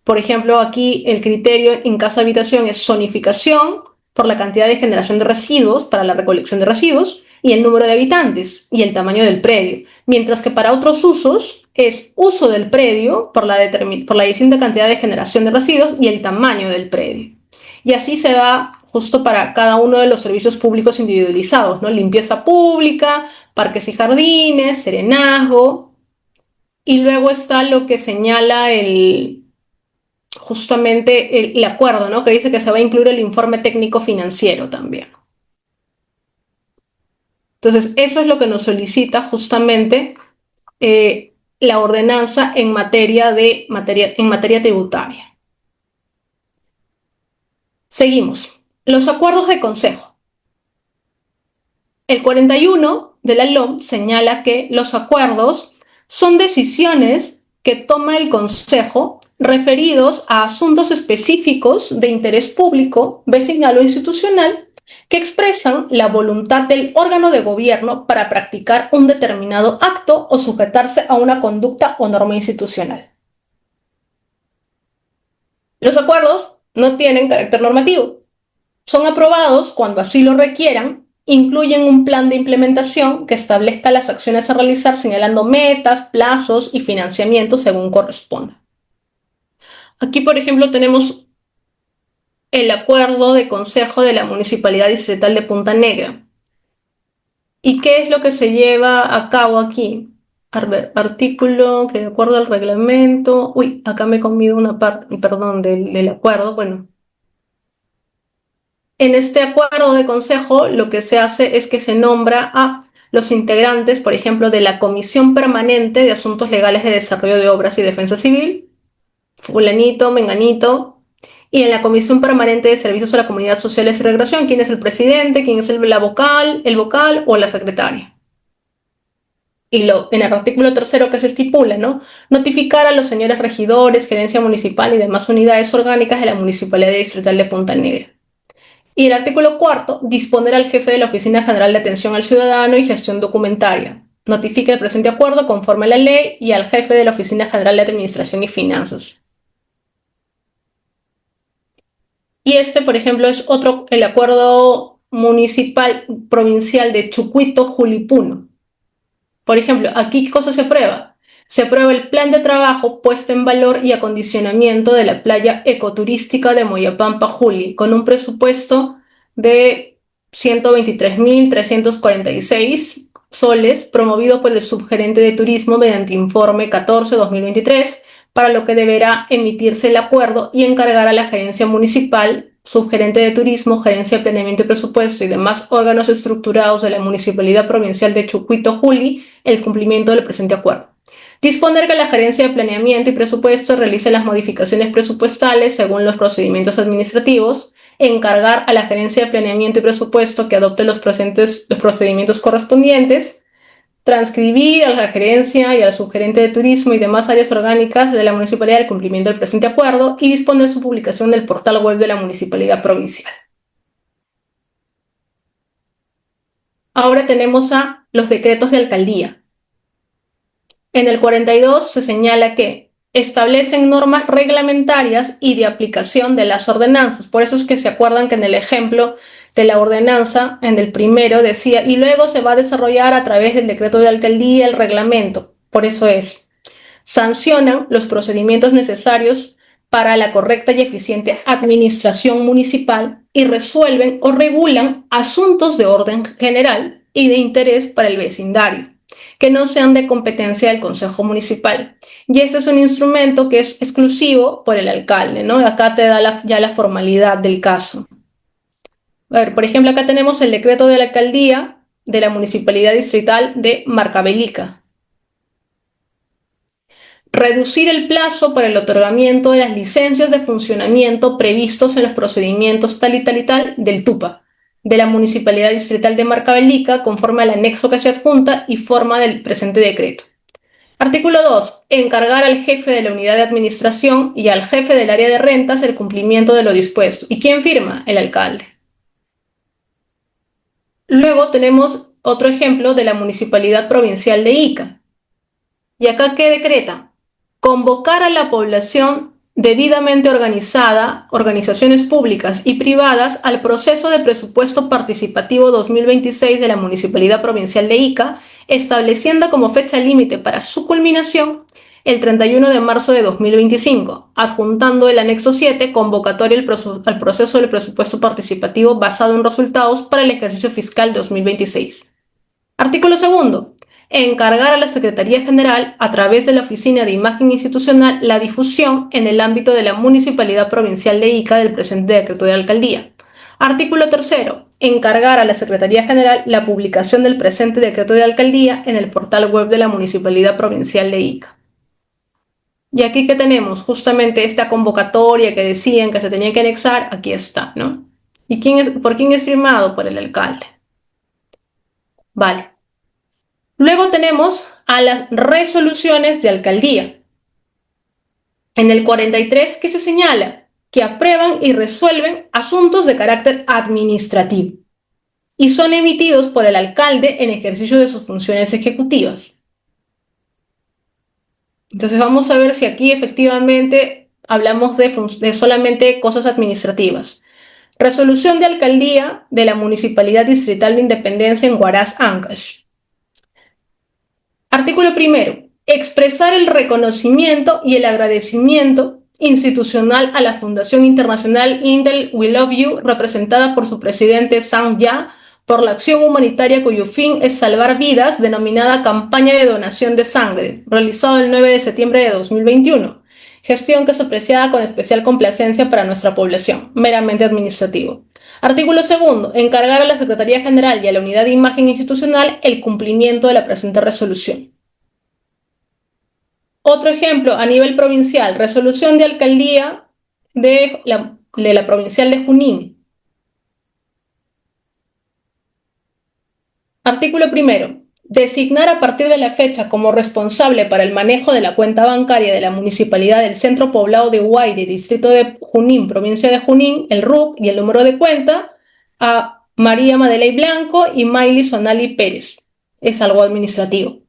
Por ejemplo, aquí el criterio en casa habitación es zonificación por la cantidad de generación de residuos para la recolección de residuos y el número de habitantes y el tamaño del predio, mientras que para otros usos es uso del predio por la distinta cantidad de generación de residuos y el tamaño del predio. Y así se da justo para cada uno de los servicios públicos individualizados, ¿no? Limpieza pública, parques y jardines, serenazgo, y luego está lo que señala justamente el acuerdo, ¿no? Que dice que se va a incluir el informe técnico financiero también. Entonces, eso es lo que nos solicita justamente la ordenanza en materia tributaria. Seguimos. Los acuerdos de consejo. El 41 de la LOM señala que los acuerdos son decisiones que toma el Consejo referidos a asuntos específicos de interés público, vecinal o institucional que expresan la voluntad del órgano de gobierno para practicar un determinado acto o sujetarse a una conducta o norma institucional. Los acuerdos no tienen carácter normativo. Son aprobados cuando así lo requieran, incluyen un plan de implementación que establezca las acciones a realizar señalando metas, plazos y financiamiento según corresponda. Aquí, por ejemplo, tenemos el acuerdo de consejo de la Municipalidad Distrital de Punta Negra. ¿Y qué es lo que se lleva a cabo aquí? A ver, artículo que de acuerdo al reglamento... Uy, acá me he comido una parte, perdón, del acuerdo. Bueno, en este acuerdo de consejo lo que se hace es que se nombra a los integrantes, por ejemplo, de la Comisión Permanente de Asuntos Legales de Desarrollo de Obras y Defensa Civil, fulanito, menganito, y en la Comisión Permanente de Servicios a la Comunidad Sociales y Recreación, quién es el presidente, quién es el vocal o la secretaria. Y en el artículo tercero que se estipula, ¿no? Notificar a los señores regidores, gerencia municipal y demás unidades orgánicas de la Municipalidad Distrital de Punta Negra. Y el artículo cuarto, disponer al jefe de la Oficina General de Atención al Ciudadano y Gestión Documentaria. Notifica el presente acuerdo conforme a la ley y al jefe de la Oficina General de Administración y Finanzas. Y por ejemplo, es el acuerdo municipal provincial de Chucuito-Julipuno. Por ejemplo, aquí ¿qué cosa se aprueba? Se aprueba el plan de trabajo, puesta en valor y acondicionamiento de la playa ecoturística de Moyapampa Juli, con un presupuesto de 123.346 soles, promovido por el subgerente de turismo mediante informe 14-2023, para lo que deberá emitirse el acuerdo y encargar a la gerencia municipal, subgerente de turismo, gerencia de planeamiento y presupuesto y demás órganos estructurados de la Municipalidad Provincial de Chucuito Juli el cumplimiento del presente acuerdo. Disponer que la gerencia de planeamiento y presupuesto realice las modificaciones presupuestales según los procedimientos administrativos, encargar a la gerencia de planeamiento y presupuesto que adopte los procedimientos correspondientes, transcribir a la gerencia y al subgerente de turismo y demás áreas orgánicas de la municipalidad el cumplimiento del presente acuerdo y disponer su publicación en el portal web de la municipalidad provincial. Ahora tenemos a los decretos de alcaldía. En el 42 se señala que establecen normas reglamentarias y de aplicación de las ordenanzas. Por eso es que se acuerdan que en el ejemplo de la ordenanza, en el primero decía, y luego se va a desarrollar a través del decreto de alcaldía el reglamento. Por eso sancionan los procedimientos necesarios para la correcta y eficiente administración municipal y resuelven o regulan asuntos de orden general y de interés para el vecindario, que no sean de competencia del Consejo Municipal. Y este es un instrumento que es exclusivo por el alcalde, ¿no? Acá te da ya la formalidad del caso. A ver, por ejemplo, acá tenemos el decreto de la alcaldía de la Municipalidad Distrital de Marcavelica. Reducir el plazo para el otorgamiento de las licencias de funcionamiento previstos en los procedimientos tal y tal y tal del TUPA, de la Municipalidad Distrital de Marcavelica, conforme al anexo que se adjunta y forma del presente decreto. Artículo 2. Encargar al jefe de la unidad de administración y al jefe del área de rentas el cumplimiento de lo dispuesto. ¿Y quién firma? El alcalde. Luego tenemos otro ejemplo de la Municipalidad Provincial de Ica. ¿Y acá qué decreta? Convocar a la población debidamente organizada, organizaciones públicas y privadas, al proceso de presupuesto participativo 2026 de la Municipalidad Provincial de Ica, estableciendo como fecha límite para su culminación el 31 de marzo de 2025, adjuntando el anexo 7, convocatoria al proceso del presupuesto participativo basado en resultados para el ejercicio fiscal 2026. Artículo 2. Encargar a la Secretaría General, a través de la Oficina de Imagen Institucional, la difusión en el ámbito de la Municipalidad Provincial de Ica del presente decreto de alcaldía. Artículo 3. Encargar a la Secretaría General la publicación del presente decreto de alcaldía en el portal web de la Municipalidad Provincial de Ica. Y aquí que tenemos justamente esta convocatoria que decían que se tenía que anexar, aquí está, ¿no? ¿Y por quién es firmado? Por el alcalde. Vale. Luego tenemos a las resoluciones de alcaldía. En el 43, ¿qué se señala? Que aprueban y resuelven asuntos de carácter administrativo y son emitidos por el alcalde en ejercicio de sus funciones ejecutivas. Entonces vamos a ver si aquí efectivamente hablamos de solamente cosas administrativas. Resolución de alcaldía de la Municipalidad Distrital de Independencia en Huaraz, Ancash. Artículo 1. Expresar el reconocimiento y el agradecimiento institucional a la Fundación Internacional Indel We Love You, representada por su presidente Sang Ya, por la acción humanitaria cuyo fin es salvar vidas, denominada Campaña de Donación de Sangre, realizado el 9 de septiembre de 2021. Gestión que es apreciada con especial complacencia para nuestra población, meramente administrativo. Artículo segundo. Encargar a la Secretaría General y a la Unidad de Imagen Institucional el cumplimiento de la presente resolución. Otro ejemplo, a nivel provincial, resolución de alcaldía de la provincial de Junín. Artículo primero. Designar a partir de la fecha como responsable para el manejo de la cuenta bancaria de la Municipalidad del Centro Poblado de Huayde, Distrito de Junín, Provincia de Junín, el RUC y el número de cuenta a María Madeley Blanco y Maily Sonali Pérez. Es algo administrativo.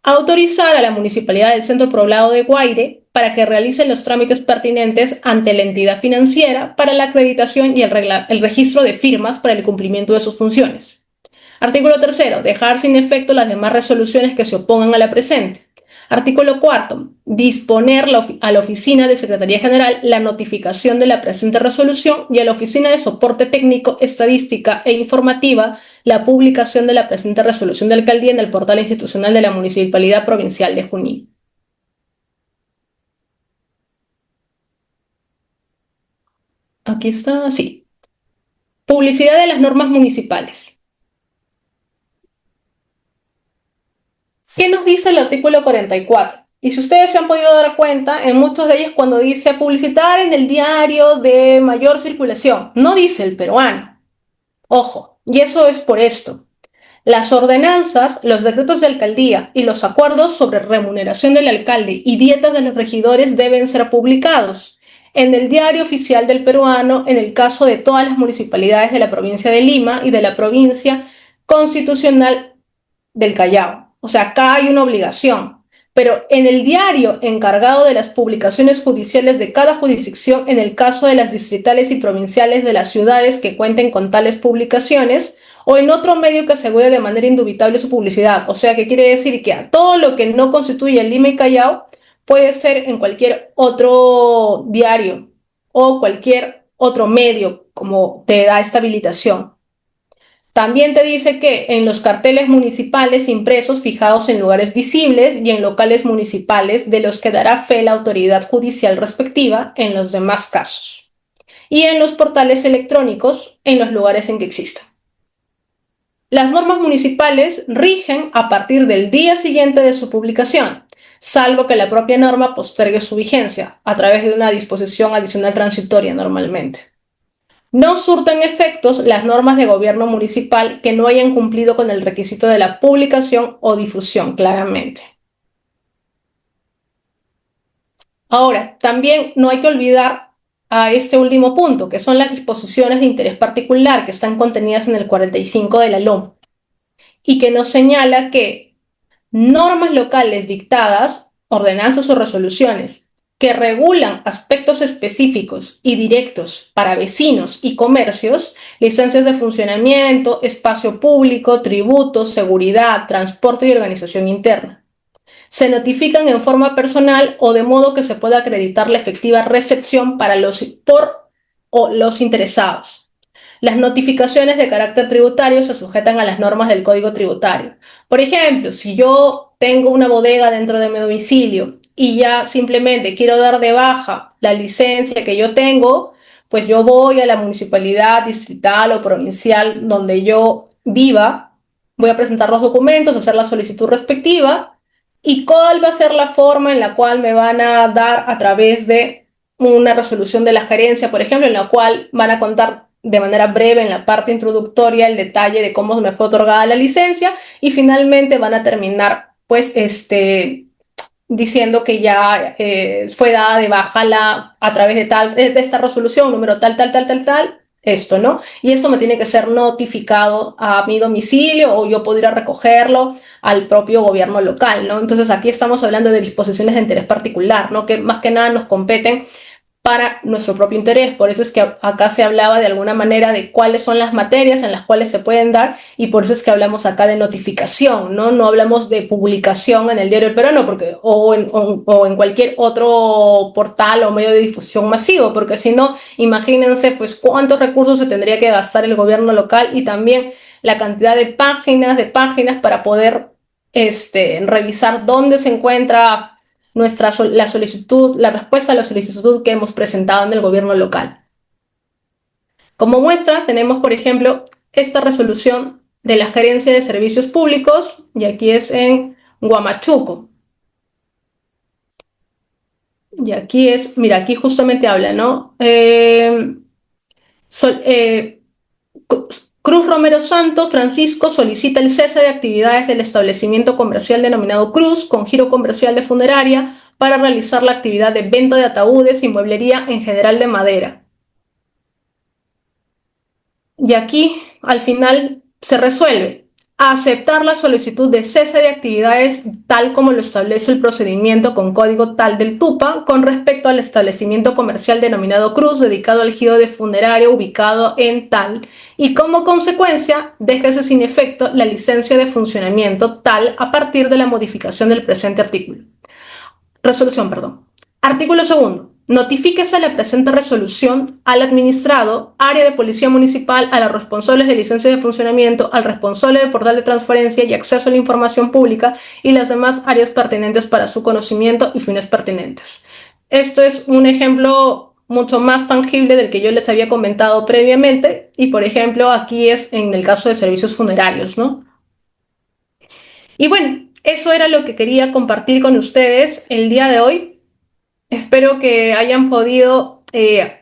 Autorizar a la Municipalidad del Centro Poblado de Guaire para que realicen los trámites pertinentes ante la entidad financiera para la acreditación y el registro de firmas para el cumplimiento de sus funciones. Artículo tercero. Dejar sin efecto las demás resoluciones que se opongan a la presente. Artículo cuarto. Disponer a la Oficina de Secretaría General la notificación de la presente resolución y a la Oficina de Soporte Técnico, Estadística e Informativa la publicación de la presente resolución de alcaldía en el portal institucional de la Municipalidad Provincial de Junín. Aquí está, sí. Publicidad de las normas municipales. ¿Qué nos dice el artículo 44? Y si ustedes se han podido dar cuenta, en muchos de ellos cuando dice publicitar en el diario de mayor circulación, no dice el peruano. Ojo, y eso es por esto. Las ordenanzas, los decretos de alcaldía y los acuerdos sobre remuneración del alcalde y dietas de los regidores deben ser publicados en el diario oficial del peruano en el caso de todas las municipalidades de la provincia de Lima y de la provincia constitucional del Callao. O sea, acá hay una obligación. Pero en el diario encargado de las publicaciones judiciales de cada jurisdicción, en el caso de las distritales y provinciales de las ciudades que cuenten con tales publicaciones, o en otro medio que asegure de manera indubitable su publicidad. O sea, que quiere decir que a todo lo que no constituye Lima y Callao puede ser en cualquier otro diario o cualquier otro medio, como te da esta habilitación. También te dice que en los carteles municipales impresos fijados en lugares visibles y en locales municipales de los que dará fe la autoridad judicial respectiva en los demás casos. Y en los portales electrónicos en los lugares en que exista. Las normas municipales rigen a partir del día siguiente de su publicación, salvo que la propia norma postergue su vigencia a través de una disposición adicional transitoria normalmente. No surten efectos las normas de gobierno municipal que no hayan cumplido con el requisito de la publicación o difusión, claramente. Ahora, también no hay que olvidar a este último punto, que son las disposiciones de interés particular que están contenidas en el 45 de la LOM y que nos señala que normas locales dictadas, ordenanzas o resoluciones, que regulan aspectos específicos y directos para vecinos y comercios, licencias de funcionamiento, espacio público, tributos, seguridad, transporte y organización interna. Se notifican en forma personal o de modo que se pueda acreditar la efectiva recepción por los interesados. Las notificaciones de carácter tributario se sujetan a las normas del Código Tributario. Por ejemplo, si yo tengo una bodega dentro de mi domicilio y ya simplemente quiero dar de baja la licencia que yo tengo, pues yo voy a la municipalidad distrital o provincial donde yo viva, voy a presentar los documentos, hacer la solicitud respectiva y cuál va a ser la forma en la cual me van a dar a través de una resolución de la gerencia, por ejemplo, en la cual van a contar de manera breve en la parte introductoria el detalle de cómo me fue otorgada la licencia y finalmente van a terminar pues diciendo que ya fue dada de baja a través de esta resolución, número tal, esto, ¿no? Y esto me tiene que ser notificado a mi domicilio o yo puedo ir a recogerlo al propio gobierno local, ¿no? Entonces aquí estamos hablando de disposiciones de interés particular, ¿no? Que más que nada nos competen para nuestro propio interés. Por eso es que acá se hablaba de alguna manera de cuáles son las materias en las cuales se pueden dar y por eso es que hablamos acá de notificación, ¿no? No hablamos de publicación en el Diario del Peruano o en cualquier otro portal o medio de difusión masivo, porque si no, imagínense pues cuántos recursos se tendría que gastar el gobierno local y también la cantidad de páginas para poder revisar dónde se encuentra la solicitud, la respuesta a la solicitud que hemos presentado en el gobierno local. Como muestra, tenemos, por ejemplo, esta resolución de la Gerencia de Servicios Públicos, y aquí es en Huamachuco. Y aquí es, mira, aquí justamente habla, ¿no? Sol, Cruz Romero Santos, Francisco, solicita el cese de actividades del establecimiento comercial denominado Cruz, con giro comercial de funeraria, para realizar la actividad de venta de ataúdes y mueblería en general de madera. Y aquí, al final, se resuelve aceptar la solicitud de cese de actividades tal como lo establece el procedimiento con código tal del TUPA con respecto al establecimiento comercial denominado Cruz dedicado al giro de funerario ubicado en tal y como consecuencia déjese sin efecto la licencia de funcionamiento tal a partir de la modificación del presente artículo. Resolución, perdón. Artículo segundo. Notifíquese la presente resolución al administrado, área de policía municipal, a los responsables de licencia de funcionamiento, al responsable de portal de transferencia y acceso a la información pública y las demás áreas pertinentes para su conocimiento y fines pertinentes. Esto es un ejemplo mucho más tangible del que yo les había comentado previamente y, por ejemplo, aquí es en el caso de servicios funerarios, ¿no? Y bueno, eso era lo que quería compartir con ustedes el día de hoy. Espero que hayan podido,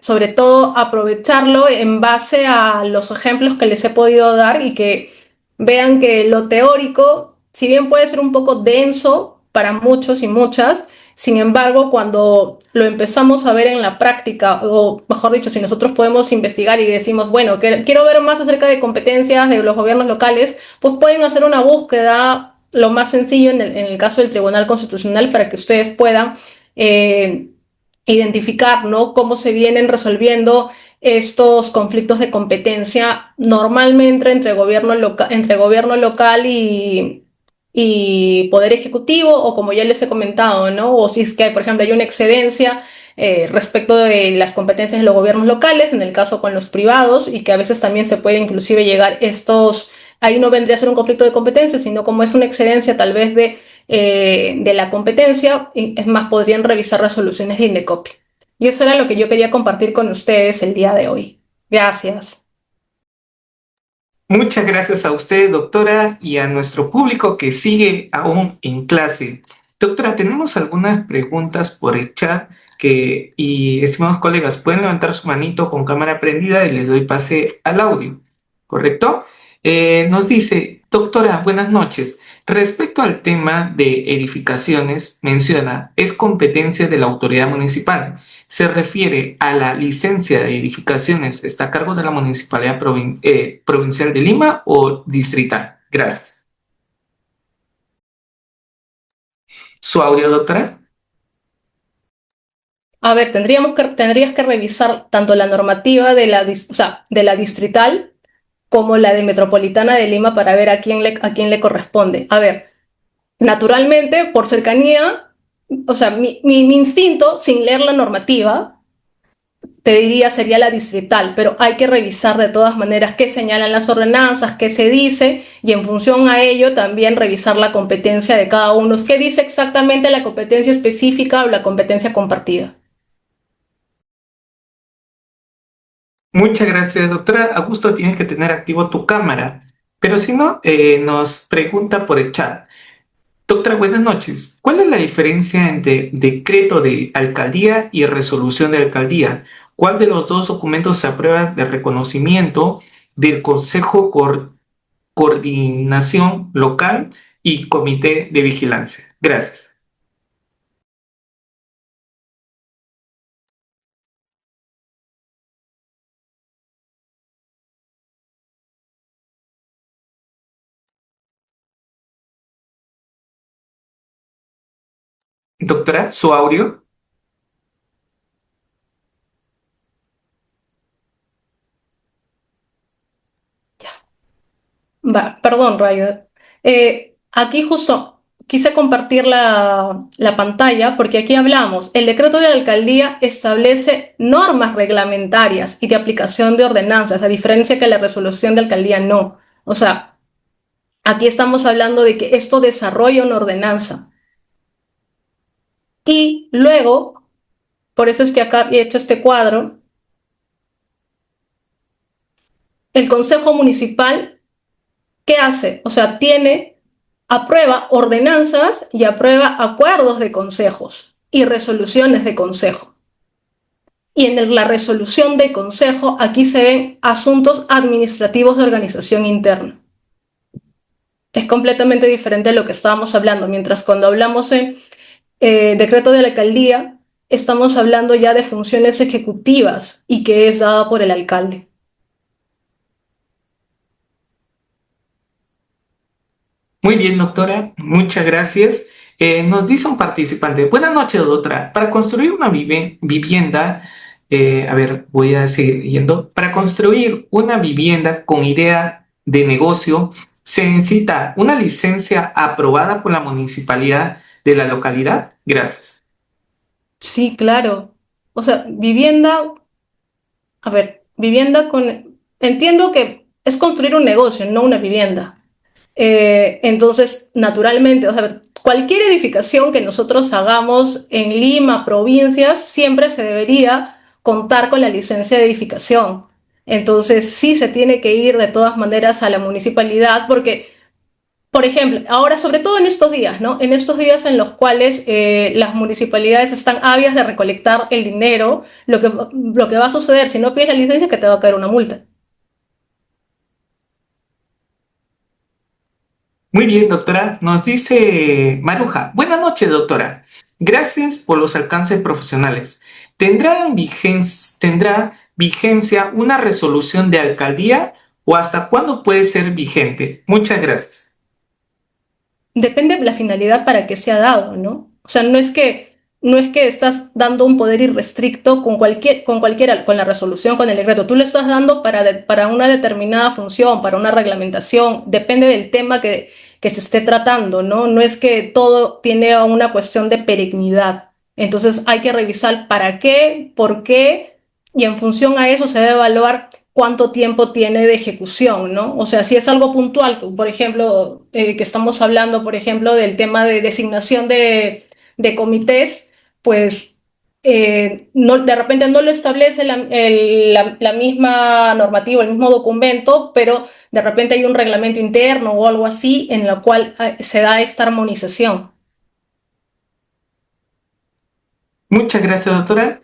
sobre todo, aprovecharlo en base a los ejemplos que les he podido dar y que vean que lo teórico, si bien puede ser un poco denso para muchos y muchas, sin embargo, cuando lo empezamos a ver en la práctica, o mejor dicho, si nosotros podemos investigar y decimos, bueno, quiero ver más acerca de competencias de los gobiernos locales, pues pueden hacer una búsqueda lo más sencillo en el caso del Tribunal Constitucional para que ustedes puedan eh, identificar, ¿no?, cómo se vienen resolviendo estos conflictos de competencia normalmente entre gobierno local y poder ejecutivo, o como ya les he comentado, ¿no? O si es que, por ejemplo, hay una excedencia respecto de las competencias de los gobiernos locales, en el caso con los privados, y que a veces también se puede inclusive llegar ahí no vendría a ser un conflicto de competencia, sino como es una excedencia tal vez de la competencia, es más, podrían revisar resoluciones de Indecopi. Y eso era lo que yo quería compartir con ustedes el día de hoy. Gracias. Muchas gracias a usted, doctora, y a nuestro público que sigue aún en clase. Doctora, tenemos algunas preguntas por el chat y estimados colegas, pueden levantar su manito con cámara prendida y les doy pase al audio, ¿correcto? Nos dice, doctora, buenas noches. Respecto al tema de edificaciones, menciona, es competencia de la autoridad municipal. Se refiere a la licencia de edificaciones, ¿está a cargo de la Municipalidad Provincial de Lima o distrital? Gracias. ¿Su audio, doctora? A ver, tendrías que revisar tanto la normativa o sea, de la distrital como la de Metropolitana de Lima para ver a quién le corresponde. A ver, naturalmente, por cercanía, o sea, mi instinto, sin leer la normativa, te diría sería la distrital, pero hay que revisar de todas maneras qué señalan las ordenanzas, qué se dice, y en función a ello también revisar la competencia de cada uno, qué dice exactamente la competencia específica o la competencia compartida. Muchas gracias, doctora. Augusto, tienes que tener activo tu cámara, pero si no, nos pregunta por el chat. Doctora, buenas noches. ¿Cuál es la diferencia entre decreto de alcaldía y resolución de alcaldía? ¿Cuál de los dos documentos se aprueba de reconocimiento del Consejo Coordinación Local y Comité de Vigilancia? Gracias. Doctora, su audio. Perdón, Ryder. Aquí justo quise compartir la pantalla porque aquí hablamos. El decreto de la alcaldía establece normas reglamentarias y de aplicación de ordenanzas, a diferencia que la resolución de alcaldía no. O sea, aquí estamos hablando de que esto desarrolla una ordenanza. Y luego, por eso es que acá he hecho este cuadro, el Consejo Municipal, ¿qué hace? O sea, aprueba ordenanzas y aprueba acuerdos de consejos y resoluciones de consejo. Y en la resolución de consejo, aquí se ven asuntos administrativos de organización interna. Es completamente diferente a lo que estábamos hablando. Mientras cuando hablamos en decreto de la alcaldía, estamos hablando ya de funciones ejecutivas y que es dada por el alcalde. Muy bien, doctora, muchas gracias. Nos dice un participante, buenas noches, doctora. Para construir una vivienda, a ver, voy a seguir leyendo. Para construir una vivienda con idea de negocio, se necesita una licencia aprobada por la municipalidad de la localidad. Gracias. Sí, claro. O sea, vivienda con... Entiendo que es construir un negocio, no una vivienda. Entonces, naturalmente, o sea, cualquier edificación que nosotros hagamos en Lima, provincias, siempre se debería contar con la licencia de edificación. Entonces, sí se tiene que ir de todas maneras a la municipalidad porque, por ejemplo, ahora, sobre todo en estos días, ¿no? En estos días en los cuales las municipalidades están ávidas de recolectar el dinero, lo que va a suceder si no pides la licencia es que te va a caer una multa. Muy bien, doctora. Nos dice Maruja. Buenas noches, doctora. Gracias por los alcances profesionales. ¿Tendrá vigencia una resolución de alcaldía o hasta cuándo puede ser vigente? Muchas gracias. Depende de la finalidad para que sea dado, ¿no? O sea, no es que estás dando un poder irrestricto con la resolución, con el decreto. Tú le estás dando para una determinada función, para una reglamentación. Depende del tema que se esté tratando, ¿no? No es que todo tiene una cuestión de perennidad. Entonces hay que revisar para qué, por qué, y en función a eso se debe evaluar cuánto tiempo tiene de ejecución, ¿no? O sea, si es algo puntual, por ejemplo, que estamos hablando, por ejemplo, del tema de designación de comités, pues no, de repente no lo establece la misma normativa, el mismo documento, pero de repente hay un reglamento interno o algo así en la cual se da esta armonización. Muchas gracias, doctora.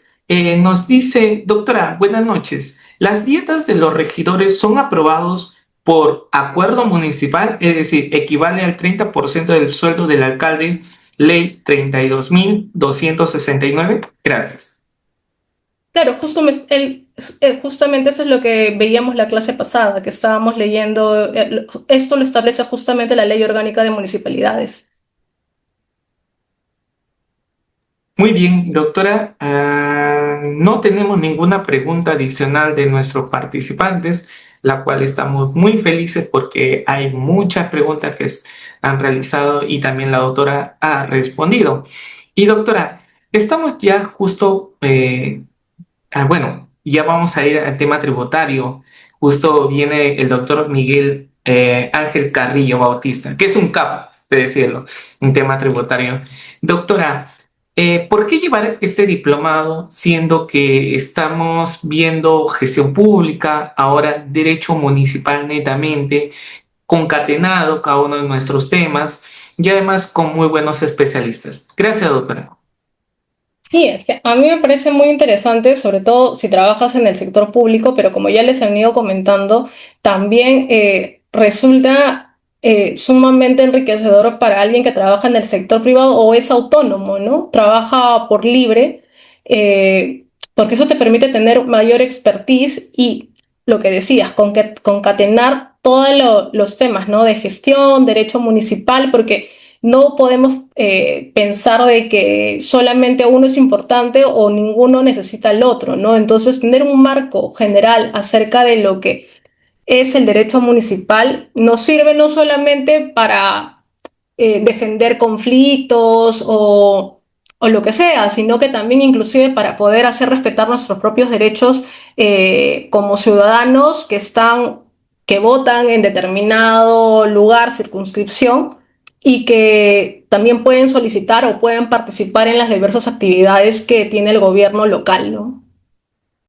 Nos dice, doctora, buenas noches. ¿Las dietas de los regidores son aprobados por acuerdo municipal? Es decir, equivale al 30% del sueldo del alcalde, ley 32.269. Gracias. Claro, justamente eso es lo que veíamos la clase pasada, que estábamos leyendo. Esto lo establece justamente la Ley Orgánica de Municipalidades. Muy bien, doctora. No tenemos ninguna pregunta adicional de nuestros participantes, la cual estamos muy felices porque hay muchas preguntas que han realizado y también la doctora ha respondido. Y doctora, estamos ya justo, bueno, ya vamos a ir al tema tributario. Justo viene el doctor Miguel Ángel Carrillo Bautista, que es un capo, de decirlo, en tema tributario. Doctora, ¿por qué llevar este diplomado siendo que estamos viendo gestión pública, ahora derecho municipal netamente, concatenado cada uno de nuestros temas y además con muy buenos especialistas? Gracias, doctora. Sí, es que a mí me parece muy interesante, sobre todo si trabajas en el sector público, pero como ya les he venido comentando, también resulta sumamente enriquecedor para alguien que trabaja en el sector privado o es autónomo, ¿no? Trabaja por libre, porque eso te permite tener mayor expertise y lo que decías, concatenar todos los temas, ¿no? De gestión, derecho municipal, porque no podemos pensar de que solamente uno es importante o ninguno necesita al otro, ¿no? Entonces, tener un marco general acerca de lo que es el derecho municipal nos sirve no solamente para defender conflictos o lo que sea, sino que también inclusive para poder hacer respetar nuestros propios derechos como ciudadanos que votan en determinado lugar, circunscripción, y que también pueden solicitar o pueden participar en las diversas actividades que tiene el gobierno local, ¿no?